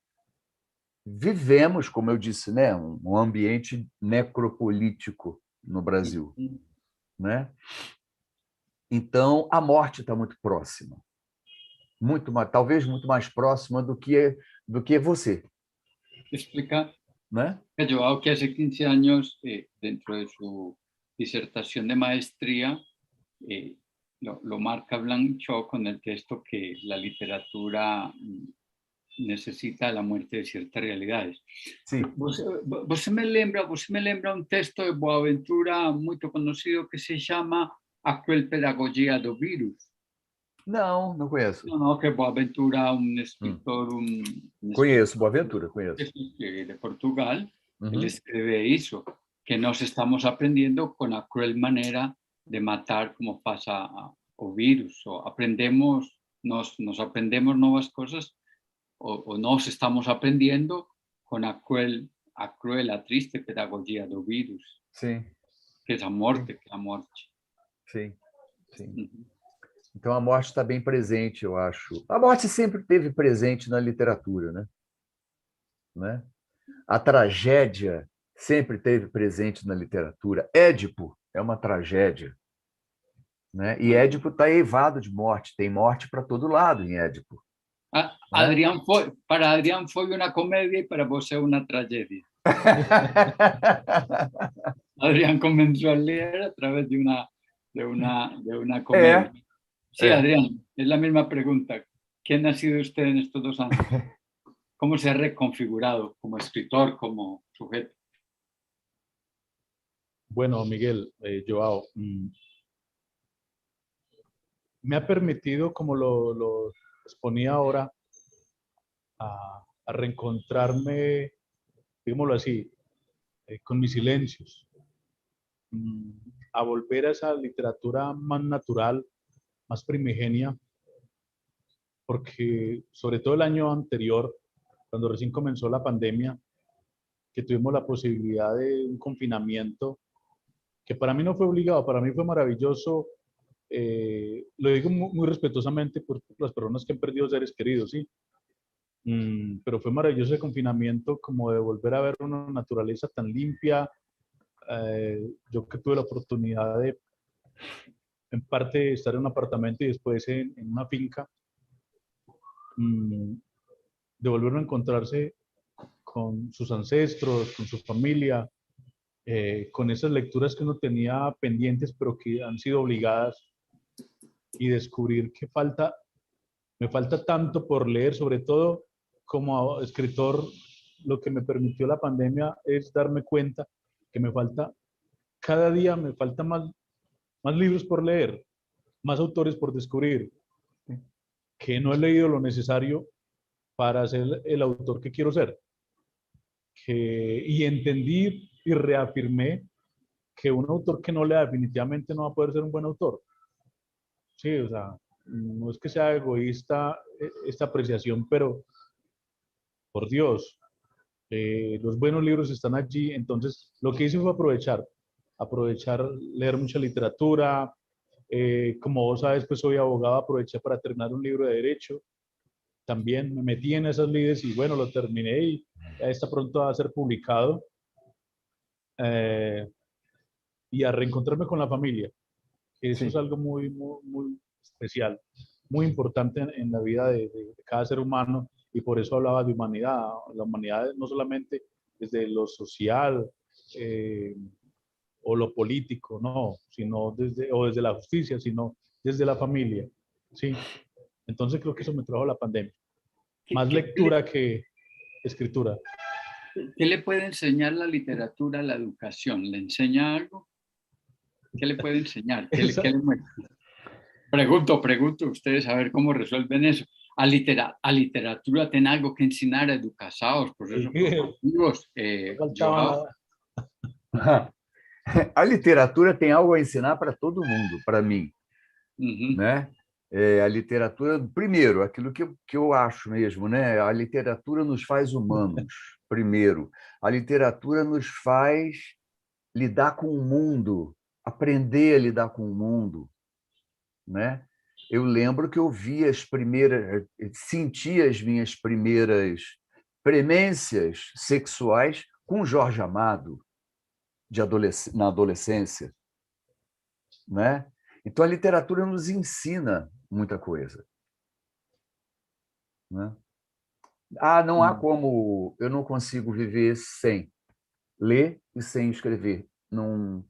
vivemos, como eu disse, né, um ambiente necropolítico no Brasil, né? Então, a morte está muito próxima. Talvez muito mais próxima do que você. Explica, ¿no? Joao, que hace 15 años, dentro de su disertación de maestría, lo marca Blanchot con el texto que la literatura necesita la muerte de ciertas realidades. Sí. Você me lembra um texto de Boaventura muito conhecido que se chama A Cruel Pedagogia do Vírus? Não, não conheço. Não, que Boaventura, um escritor... Conheço, Boaventura, conheço. De Portugal, ele escreve isso, que nós estamos aprendendo com a cruel maneira de matar como faz o vírus. Ou nós aprendemos novas coisas, ou nós estamos aprendendo com a cruel, a triste pedagogia do vírus. Sim. Que é a morte, que é a morte. Sim, sim. Então, a morte está bem presente, eu acho. A morte sempre esteve presente na literatura, né? A tragédia sempre esteve presente na literatura. Édipo é uma tragédia, né? E Édipo está eivado de morte. Tem morte para todo lado em Édipo, Para Adrián fue una comedia y para vos es una tragedia. Adrián comenzó a leer a través de una comedia. Sí, Adrián, es la misma pregunta. ¿Quién ha sido usted en estos 2 años? ¿Cómo se ha reconfigurado como escritor, como sujeto? Bueno, Miguel, Joao, me ha permitido, como lo exponía ahora, a reencontrarme, digámoslo así, con mis silencios, a volver a esa literatura más natural, más primigenia, porque sobre todo el año anterior, cuando recién comenzó la pandemia, que tuvimos la posibilidad de un confinamiento, que para mí no fue obligado, para mí fue maravilloso. Lo digo muy respetuosamente por las personas que han perdido seres queridos, ¿sí? Pero fue maravilloso el confinamiento, como de volver a ver una naturaleza tan limpia. Yo que tuve la oportunidad de, en parte, estar en un apartamento y después en una finca, de volver a encontrarse con sus ancestros, con su familia, con esas lecturas que uno tenía pendientes, pero que han sido obligadas, y descubrir que me falta tanto por leer, sobre todo como escritor. Lo que me permitió la pandemia es darme cuenta que me falta, cada día me falta más libros por leer, más autores por descubrir, que no he leído lo necesario para ser el autor que quiero ser. Y entendí y reafirmé que un autor que no lea definitivamente no va a poder ser un buen autor. Sí, o sea, no es que sea egoísta esta apreciación, pero por Dios, los buenos libros están allí. Entonces, lo que hice fue aprovechar, leer mucha literatura. Como vos sabes, pues soy abogado, aproveché para terminar un libro de derecho. También me metí en esas lides y bueno, lo terminé y ya está pronto a ser publicado. Y a reencontrarme con la familia. Eso es algo muy especial, muy importante en la vida de cada ser humano, y por eso hablaba de humanidad. La humanidad no solamente desde lo social o lo político, no, sino desde la justicia, sino desde la familia. Sí. Entonces creo que eso me trajo la pandemia. Más lectura que escritura. ¿Qué le puede enseñar la literatura a la educación? ¿Le enseña algo? ¿Qué le puede enseñar? ¿Qué le muestra? Pregunto a ustedes a ver cómo resuelven eso. A literatura tiene algo que enseñar a educados, por eso formativos. A literatura tem algo a ensinar para todo mundo, para mim. Né? A literatura, primeiro, aquilo que eu acho mesmo, né? A literatura nos faz humanos, primeiro. A literatura nos faz lidar com o mundo, aprender a lidar com o mundo, né? Eu lembro que eu vi senti as minhas primeiras premências sexuais com Jorge Amado, na adolescência, né? Então, a literatura nos ensina muita coisa, né? Não há como... Eu não consigo viver sem ler e sem escrever. Não...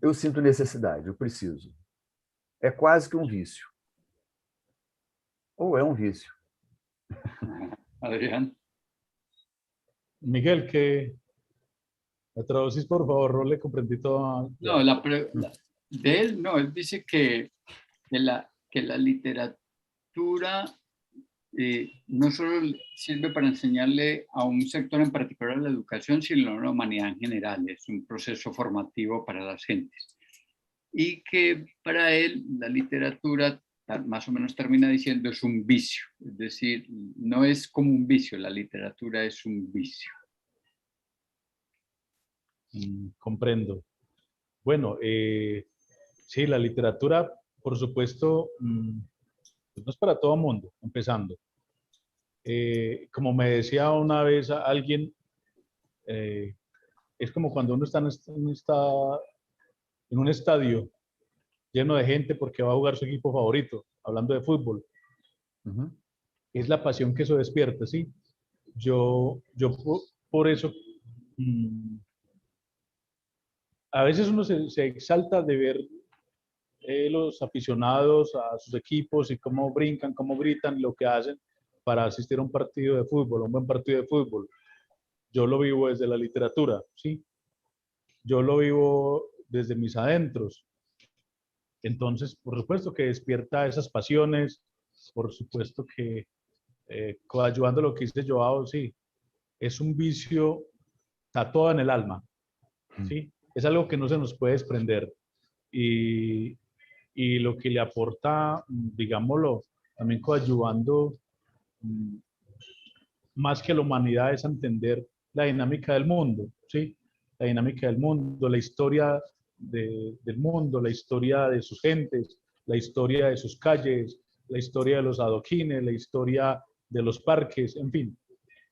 Eu sinto necessidade, eu preciso. É quase que um vício. Ou é um vício. Adrián. Miguel, que me traducís, por favor, no le comprendí todo. No, de él, no, él dice que la literatura no solo sirve para enseñarle a un sector en particular la educación, sino a la humanidad en general. Es un proceso formativo para las gentes. Y que para él la literatura, más o menos termina diciendo, es un vicio. Es decir, no es como un vicio, la literatura es un vicio. Comprendo. Bueno, sí, la literatura, por supuesto, no es para todo mundo, empezando. Como me decía una vez alguien, es como cuando uno está en un estadio lleno de gente porque va a jugar su equipo favorito, hablando de fútbol. Ujú. Es la pasión que eso despierta, ¿sí? Por eso, mm, a veces uno se exalta de ver los aficionados a sus equipos y cómo brincan, cómo gritan, lo que hacen para asistir a un partido de fútbol, a un buen partido de fútbol. Yo lo vivo desde la literatura, ¿sí? Yo lo vivo desde mis adentros. Entonces, por supuesto que despierta esas pasiones, por supuesto que coadyuvando lo que dice Joao, sí, es un vicio, está todo en el alma, ¿sí? Es algo que no se nos puede desprender. Y, y lo que le aporta, digámoslo, también coadyuvando más que la humanidad es entender la dinámica del mundo, ¿sí? La dinámica del mundo, la historia del mundo, la historia de sus gentes, la historia de sus calles, la historia de los adoquines, la historia de los parques, en fin.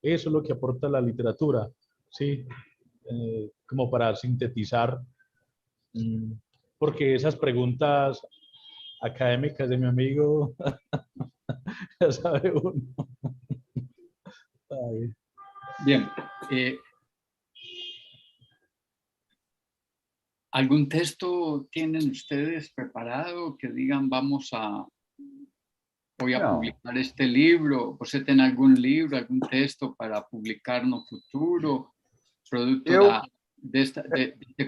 Eso es lo que aporta la literatura, ¿sí? Como para sintetizar, porque esas preguntas académicas de mi amigo, ya sabe uno. Ay. Bien. ¿Algún texto tienen ustedes preparado que digan voy a No. publicar este libro? ¿Você tem algum livro, algum texto para publicar no futuro, produto deste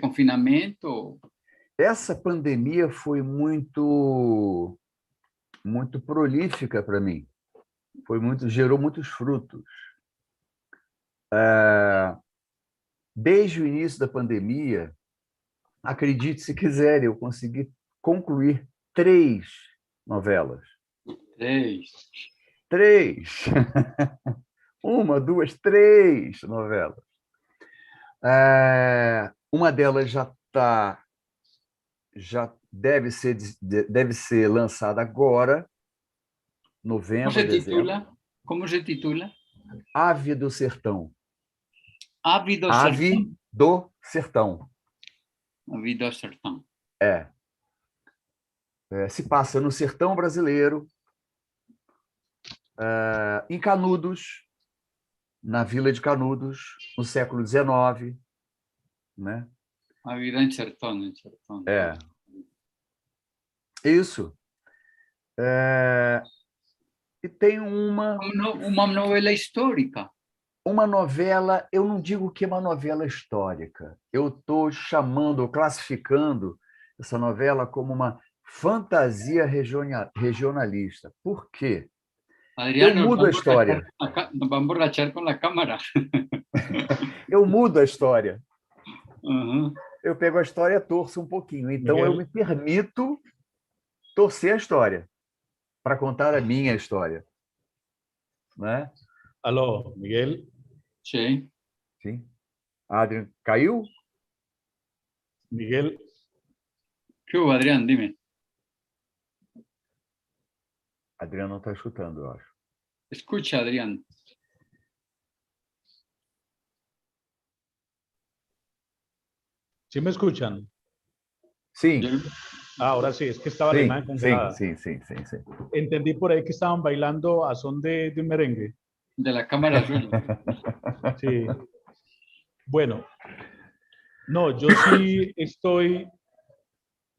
confinamento? Essa pandemia foi muito prolífica para mim. Gerou muitos frutos. Desde o início da pandemia, acredite se quiser, eu consegui concluir 3 novelas. 3. 3. 1, 2, 3 novelas. Uma delas já deve ser lançada agora, novembro, dezembro. Como se titula? Ave do Sertão. Ave do Ave do Sertão. Ave do Sertão. Se passa no sertão brasileiro, em Canudos, na vila de Canudos, no século XIX, né? A vida em sertão, Isso. E tem uma novela histórica. Uma novela, eu não digo que é uma novela histórica. Eu estou classificando essa novela como uma fantasia regionalista. Por quê? Adriano, eu mudo a história. Nos vamos a emborrachar com a câmera. Eu mudo a história. Uhum. Eu pego a história e torço um pouquinho. Então, eu me permito torcer a história para contar a minha história. Né? Alô, Miguel? Sim. Sim. Adriano, caiu? Miguel. Que hubo, Adriano? Dime. Adriano não está escutando, eu acho. Escucha, Adriano. ¿Sí me escuchan? Sí. Ahora sí, es que estaba la imagen congelada. Sí. Entendí por ahí que estaban bailando a son de un merengue. De la cámara azul. Sí. Bueno, no, yo sí estoy,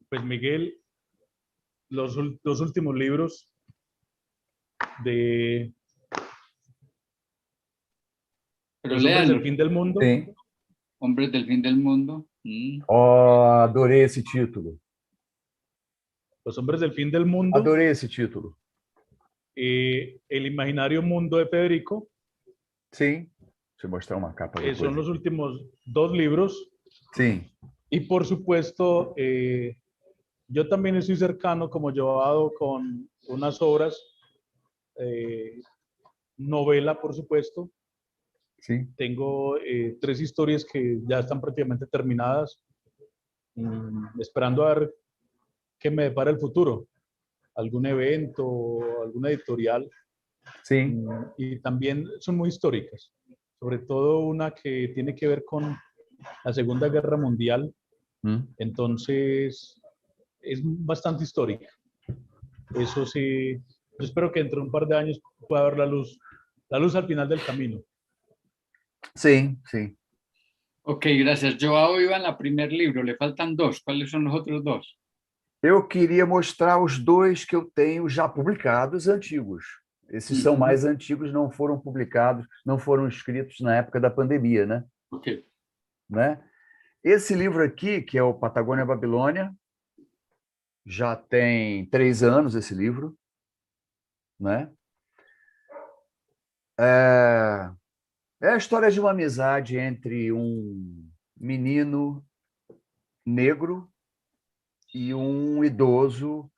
pues Miguel, los últimos libros de Pero Los Hombres del Fin del Mundo. Sí. Hombres del Fin del Mundo. Oh, adorei esse título. Los Hombres del Fin del Mundo. Adorei esse título. El Imaginario Mundo de Federico. Sim. Deixa eu mostrar uma capa. Son los últimos 2 libros. Sí. Y por supuesto, yo también estoy cercano, como Joao, con unas obras, novela, por supuesto. Sí. Tengo 3 historias que ya están prácticamente terminadas, esperando a ver qué me depara el futuro. Algún evento, alguna editorial. Sí. Y también son muy históricas. Sobre todo una que tiene que ver con la Segunda Guerra Mundial. Entonces, es bastante histórica. Eso sí, Yo espero que dentro de un par de años pueda ver la luz al final del camino. Sim, sim. Ok, gracias. Joao iba en la primer libro, le faltan dos. ¿Cuáles son los otros dos? Eu queria mostrar os dois que eu tenho já publicados, antigos. Esses são mais antigos, não foram publicados, não foram escritos na época da pandemia, né? Ok. Né? Esse livro aqui, que é o Patagônia Babilônia, já tem 3 anos esse livro, né? É a história de uma amizade entre um menino negro e um idoso,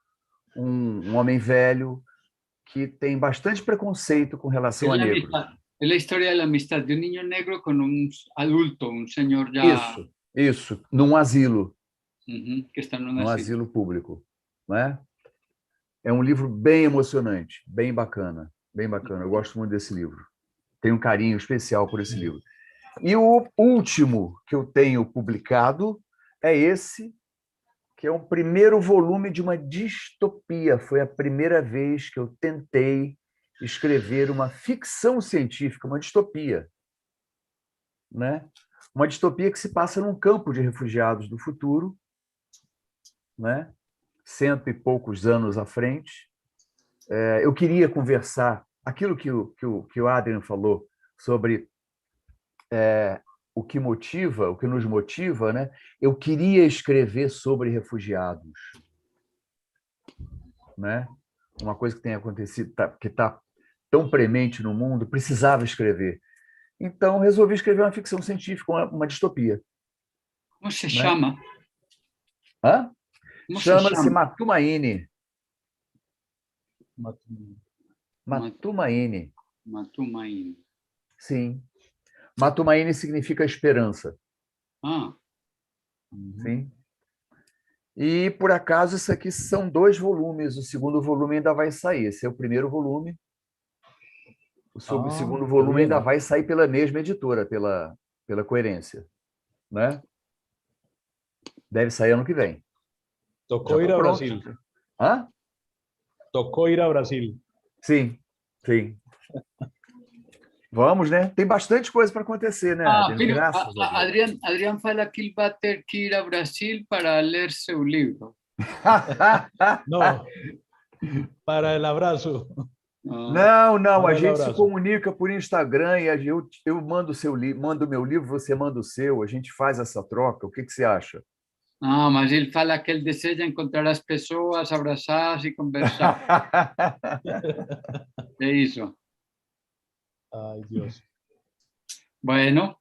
um homem velho, que tem bastante preconceito com relação a negros. Es la historia de la amistad de un niño negro con un adulto, un señor ya... Isso, num asilo, que está num asilo público, né? É um livro bem emocionante, bem bacana, bem bacana. Eu gosto muito desse livro. Tenho um carinho especial por esse livro. E o último que eu tenho publicado é esse, que é o primeiro volume de uma distopia. Foi a primeira vez que eu tentei escrever uma ficção científica, uma distopia, né? Uma distopia que se passa num campo de refugiados do futuro, né? 100 e poucos anos à frente. Eu queria conversar aquilo que o Adrian falou sobre o que motiva, o que nos motiva, né? Eu queria escrever sobre refugiados, né? Uma coisa que tem acontecido, que está tão premente no mundo, precisava escrever. Então, resolvi escrever uma ficção científica, uma distopia. Como se chama? Hã? Chama-se Matumaine. Matumaine. Matumaine. Sim. Matumaine significa esperança. Sim. E, por acaso, isso aqui são 2 volumes. O segundo volume ainda vai sair. Esse é o primeiro volume. O segundo volume ainda vai sair pela mesma editora, pela Coerência, né? Deve sair ano que vem. Tocou ir ao Brasil. Hã? Tocou ir ao Brasil. Sim, sim. Vamos, né? Tem bastante coisa para acontecer, né? Graças a Deus. Adrián fala que ele vai ter que ir ao Brasil para ler seu livro. Não, para o abraço. Não, a gente se comunica por Instagram e eu mando mando meu livro, você manda o seu, a gente faz essa troca. O que você acha? Mas ele fala que ele deseja encontrar as pessoas, abraçar e conversar. É isso. Ay, Dios. Bueno,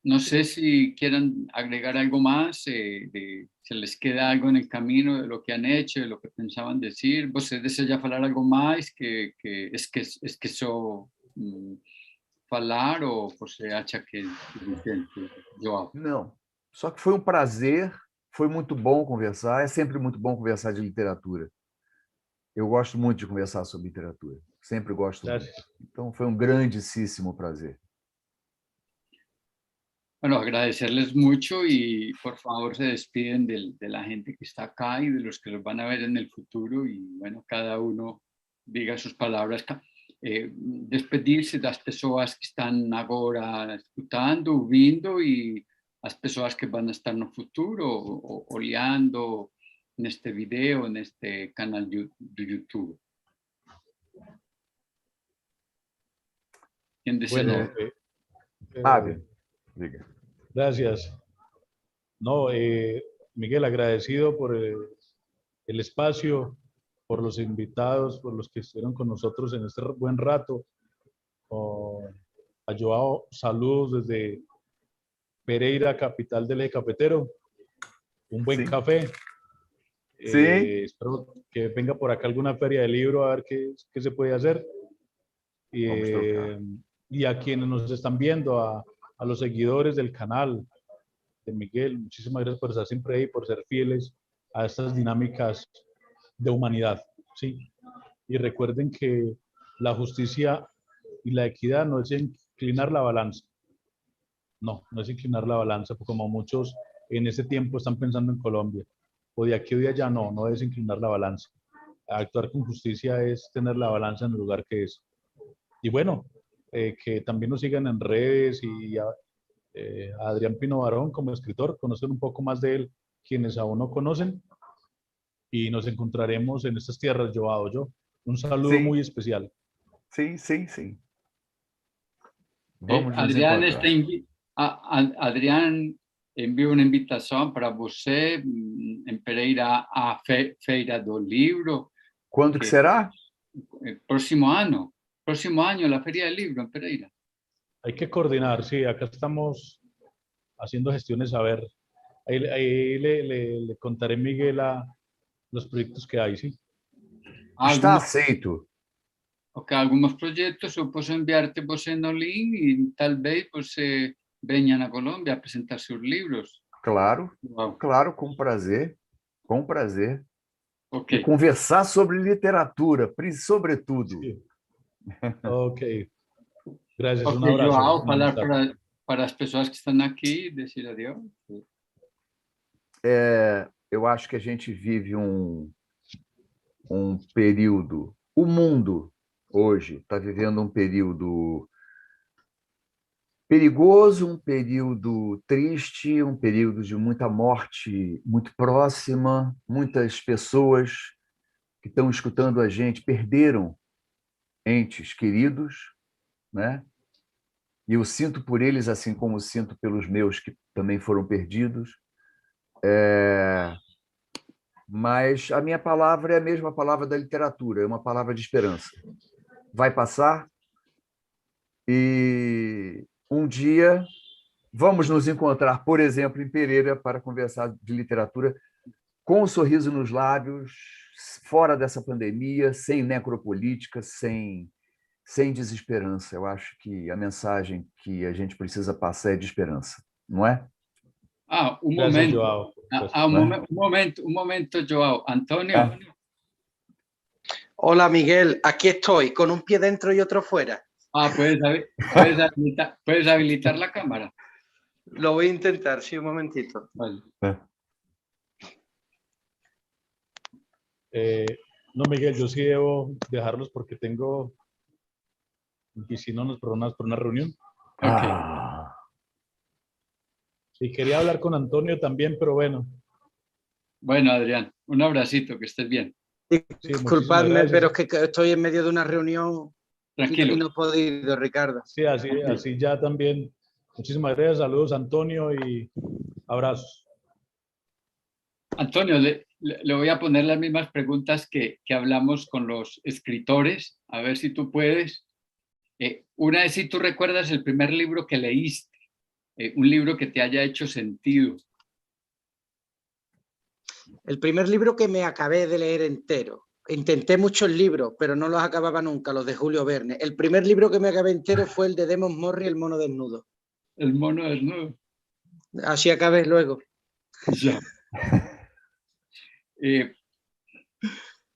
no sé si quieran agregar algo más, se les queda algo en el camino de lo que han hecho, de lo que pensaban decir. ¿Você deseja falar algo mais que esqueceu falar ou você acha que Joao? Não, só que foi um prazer, foi muito bom conversar, é sempre muito bom conversar de literatura. Eu gosto muito de conversar sobre literatura, sempre gosto muito. Então foi um grandíssimo prazer. Bueno, agradecerles mucho y por favor se despiden de la gente que está acá y de los que los van a ver en el futuro y bueno, cada uno diga sus palabras. Despedirse das pessoas que estão agora escutando, ouvindo e as pessoas que vão estar no futuro olhando neste vídeo, neste canal do YouTube. ¿Quién desea? Bueno, diga. Gracias. No, Miguel, agradecido por el espacio, por los invitados, por los que estuvieron con nosotros en este buen rato. A Joao, saludos desde Pereira, capital del eje cafetero. Un buen café. Sí. Espero que venga por acá alguna feria de libro a ver qué se puede hacer. Y a quienes nos están viendo, a los seguidores del canal de Miguel, muchísimas gracias por estar siempre ahí, por ser fieles a estas dinámicas de humanidad, ¿sí? Y recuerden que la justicia y la equidad no es inclinar la balanza. No es inclinar la balanza, porque como muchos en ese tiempo están pensando en Colombia, o de aquí o de allá, no es inclinar la balanza. actuar con justicia es tener la balanza en el lugar que es. Y bueno, que también nos sigan en redes y a Adrián Pino Barón como escritor, conocer un poco más de él, quienes aún no conocen, y nos encontraremos en estas tierras, Joao. Yo, un saludo Sim, muy especial. sim, sim, sim. Vamos nos Adrián, encontrar. Adrián enviou uma invitação para você em Pereira à Feira do Livro. Quando que será? Próximo año, la Feria del Libro en Pereira. Hay que coordinar, sí, acá estamos haciendo gestiones, a ver, ahí le contaré a Miguel los proyectos que hay, sí. Está aceito. Ok, algunos proyectos eu posso enviarte você no link e talvez você venha a Colômbia a presentar seus livros. Claro, Wow. claro, com prazer, com prazer. Ok. E conversar sobre literatura, sobretudo. Sí. Ok. Gracias, Ok, un abrazo. Joao, una falar amistad. para as pessoas que estão aqui, dizer adeus. Eu acho que a gente vive um período, o mundo hoje está vivendo um período perigoso, um período triste, um período de muita morte muito próxima. Muitas pessoas que estão escutando a gente perderam entes queridos, né? E eu sinto por eles, assim como sinto pelos meus que também foram perdidos. Mas a minha palavra é a mesma palavra da literatura, é uma palavra de esperança. Vai passar e um dia vamos nos encontrar, por exemplo, em Pereira para conversar de literatura com um sorriso nos lábios, fora dessa pandemia, sem necropolítica, sem desesperança. Eu acho que a mensagem que a gente precisa passar é de esperança, não é? Un Gracias, momento. Joao. Un momento, Joao. Antonio. Hola, Miguel. Aquí estoy, con un pie dentro y otro fuera. ¿Puedes habilitar la cámara? Lo voy a intentar, sí, un momentito. Vale. No, Miguel, yo sí debo dejarlos porque tengo, y si no nos programamos por una reunión. Ah. Y quería hablar con Antonio también, pero bueno. Bueno, Adrián, un abracito, que estés bien. Disculpadme, pero es que estoy en medio de una reunión. Tranquilo. Y no he podido, Ricardo. Sí, así ya también. Muchísimas gracias, saludos, Antonio, y abrazos. Antonio, le voy a poner las mismas preguntas que hablamos con los escritores, a ver si tú puedes. Una es si tú recuerdas el primer libro que leíste, un libro que te haya hecho sentido. El primer libro que me acabé de leer entero. Intenté muchos libros, pero no los acababa nunca, los de Julio Verne. El primer libro que me acabé entero fue el de Demon Morri, El mono desnudo. El mono desnudo. Así acabé luego. Ya.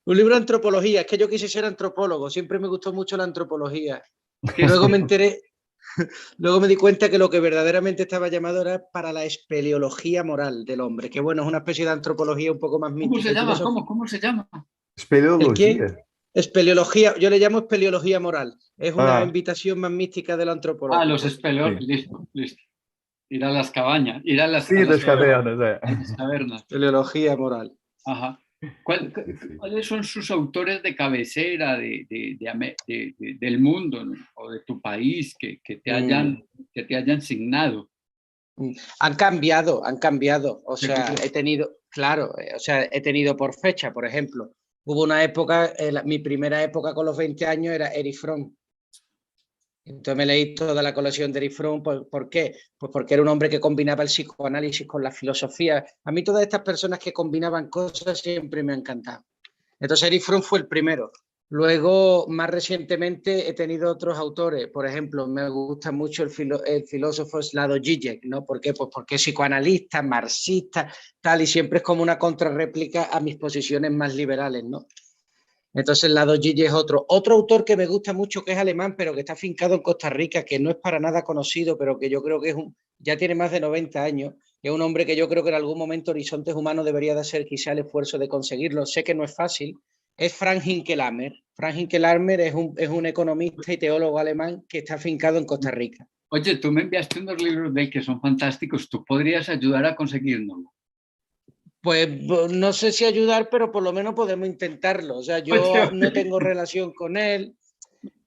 Un libro de antropología. Es que yo quise ser antropólogo. Siempre me gustó mucho la antropología. Que luego me enteré, luego me di cuenta que lo que verdaderamente estaba llamado era para la espeleología moral del hombre. Que bueno, es una especie de antropología un poco más mística. ¿Cómo se llama? ¿Cómo se llama? Espeleología. Espeleología, yo le llamo espeleología moral. Es una invitación más mística del antropólogo. Ah, los espeleólogos, listo. Ir a las cabañas, ir a las, sí, a las cavernas. A las cavernas. Espeleología moral. Ajá. ¿Cuáles son sus autores de cabecera del mundo, ¿no? O de tu país que te hayan signado? Han cambiado. O sea, he tenido por fecha, por ejemplo. Hubo una época, mi primera época con los 20 años era Erich Fromm. Entonces me leí toda la colección de Erich Fromm. ¿Por qué? Pues porque era un hombre que combinaba el psicoanálisis con la filosofía. A mí todas estas personas que combinaban cosas siempre me han encantado. Entonces Erich Fromm fue el primero. Luego, más recientemente, he tenido otros autores. Por ejemplo, me gusta mucho el filósofo Slavoj Žižek, ¿no? ¿Por qué? Pues porque es psicoanalista, marxista, tal, y siempre es como una contrarréplica a mis posiciones más liberales, ¿no? Entonces, Slavoj Žižek es otro. Otro autor que me gusta mucho, que es alemán, pero que está afincado en Costa Rica, que no es para nada conocido, pero que yo creo que ya tiene más de 90 años, es un hombre que yo creo que en algún momento Horizontes Humanos debería de hacer quizá el esfuerzo de conseguirlo. Sé que no es fácil, es Frank Hinkelhammer. Frank Hinkelhammer es un economista y teólogo alemán que está afincado en Costa Rica. Oye, tú me enviaste unos libros de él que son fantásticos. ¿Tú podrías ayudar a conseguirnos? Pues no sé si ayudar, pero por lo menos podemos intentarlo. O sea, yo no tengo relación con él,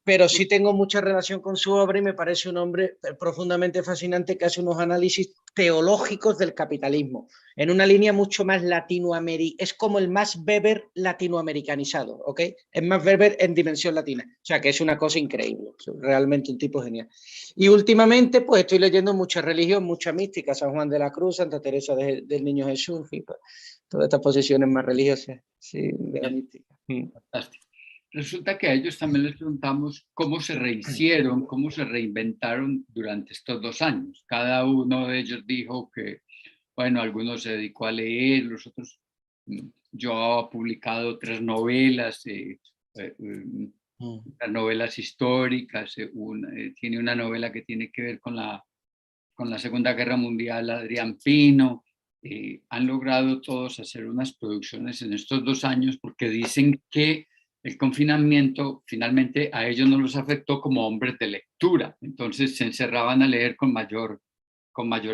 pero sí tengo mucha relación con su obra y me parece un hombre profundamente fascinante que hace unos análisis teológicos del capitalismo, en una línea mucho más latinoamericana. Es como el Max Weber latinoamericanizado, ¿ok? Es Max Weber en dimensión latina. O sea, que es una cosa increíble. Realmente un tipo genial. Y últimamente, pues estoy leyendo mucha religión, mucha mística. San Juan de la Cruz, Santa Teresa del Niño Jesús, y pues, todas estas posiciones más religiosas, sí, de la mística. Fantástico. Resulta que a ellos también les preguntamos cómo se rehicieron, cómo se reinventaron durante estos 2 años. Cada uno de ellos dijo que, bueno, algunos se dedicó a leer, los otros, yo he publicado 3 novelas, novelas históricas, tiene una novela que tiene que ver con la Segunda Guerra Mundial, Adrián Pino. Han logrado todos hacer unas producciones en estos 2 años porque dicen que el confinamiento finalmente a ellos no los afectó como hombres de lectura, entonces se encerraban a leer con mayor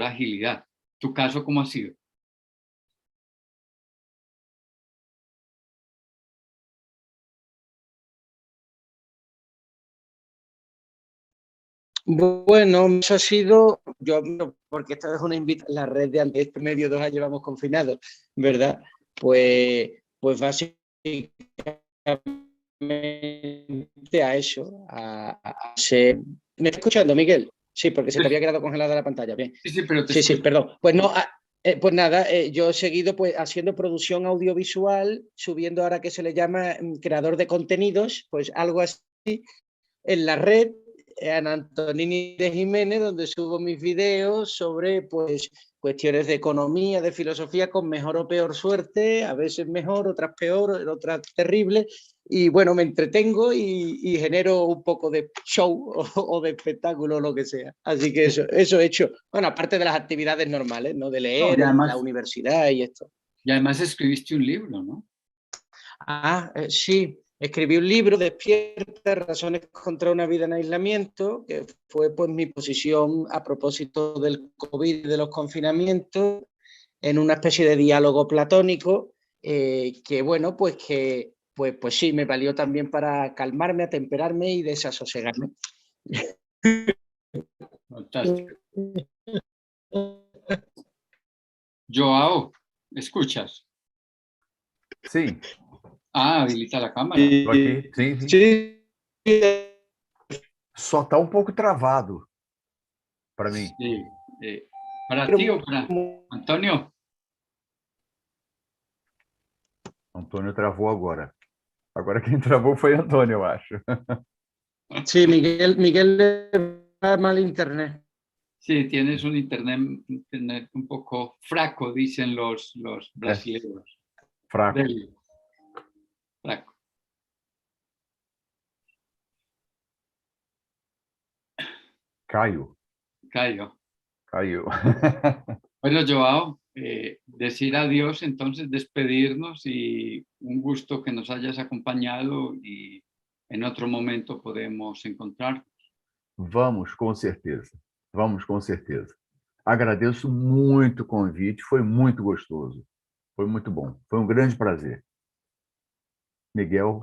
agilidad. ¿Tu caso cómo ha sido? Bueno, eso ha sido, yo, porque esta es una invitación, la red de antes, medio 2 años llevamos confinados, ¿verdad? Pues básicamente a eso, a ser... ¿Me estás escuchando, Miguel? Sí, porque se te había quedado congelada la pantalla. Bien. Sí, pero sí, perdón. Pues no, pues nada, yo he seguido pues haciendo producción audiovisual, subiendo ahora que se le llama creador de contenidos, pues algo así en la red, en Antonini de Jiménez, donde subo mis videos sobre pues cuestiones de economía, de filosofía, con mejor o peor suerte, a veces mejor, otras peor, otras terrible. Y bueno, me entretengo y genero un poco de show o de espectáculo o lo que sea. Así que eso he hecho. Bueno, aparte de las actividades normales, ¿no? De leer No, además, en la universidad y esto. Y además escribiste un libro, ¿no? Sí. Escribí un libro, Despierta, razones contra una vida en aislamiento, que fue pues mi posición a propósito del COVID y de los confinamientos, en una especie de diálogo platónico, que bueno, pues sí, me valió también para calmarme, atemperarme y desasosegarme. Fantástico. Joao, ¿escuchas? Sí. Habilita la cámara. Tô aqui, sim. Sí. Só está um pouco travado para mim. Sí. ¿Para ti o para Antonio? Antônio travou agora. Agora quem travou foi Antônio, eu acho. Sí, Miguel va mal internet. Sí, tienes un internet un poco fraco, dicen los brasileños. Fraco. Fraco. Caiu. Cayó. Bueno, Joao, decir adiós, entonces despedirnos y un gusto que nos hayas acompañado y en otro momento podemos encontrar. Vamos, com certeza. Vamos, com certeza. Agradeço muito o convite, foi muito gostoso. Foi muito bom. Foi um grande prazer. Miguel.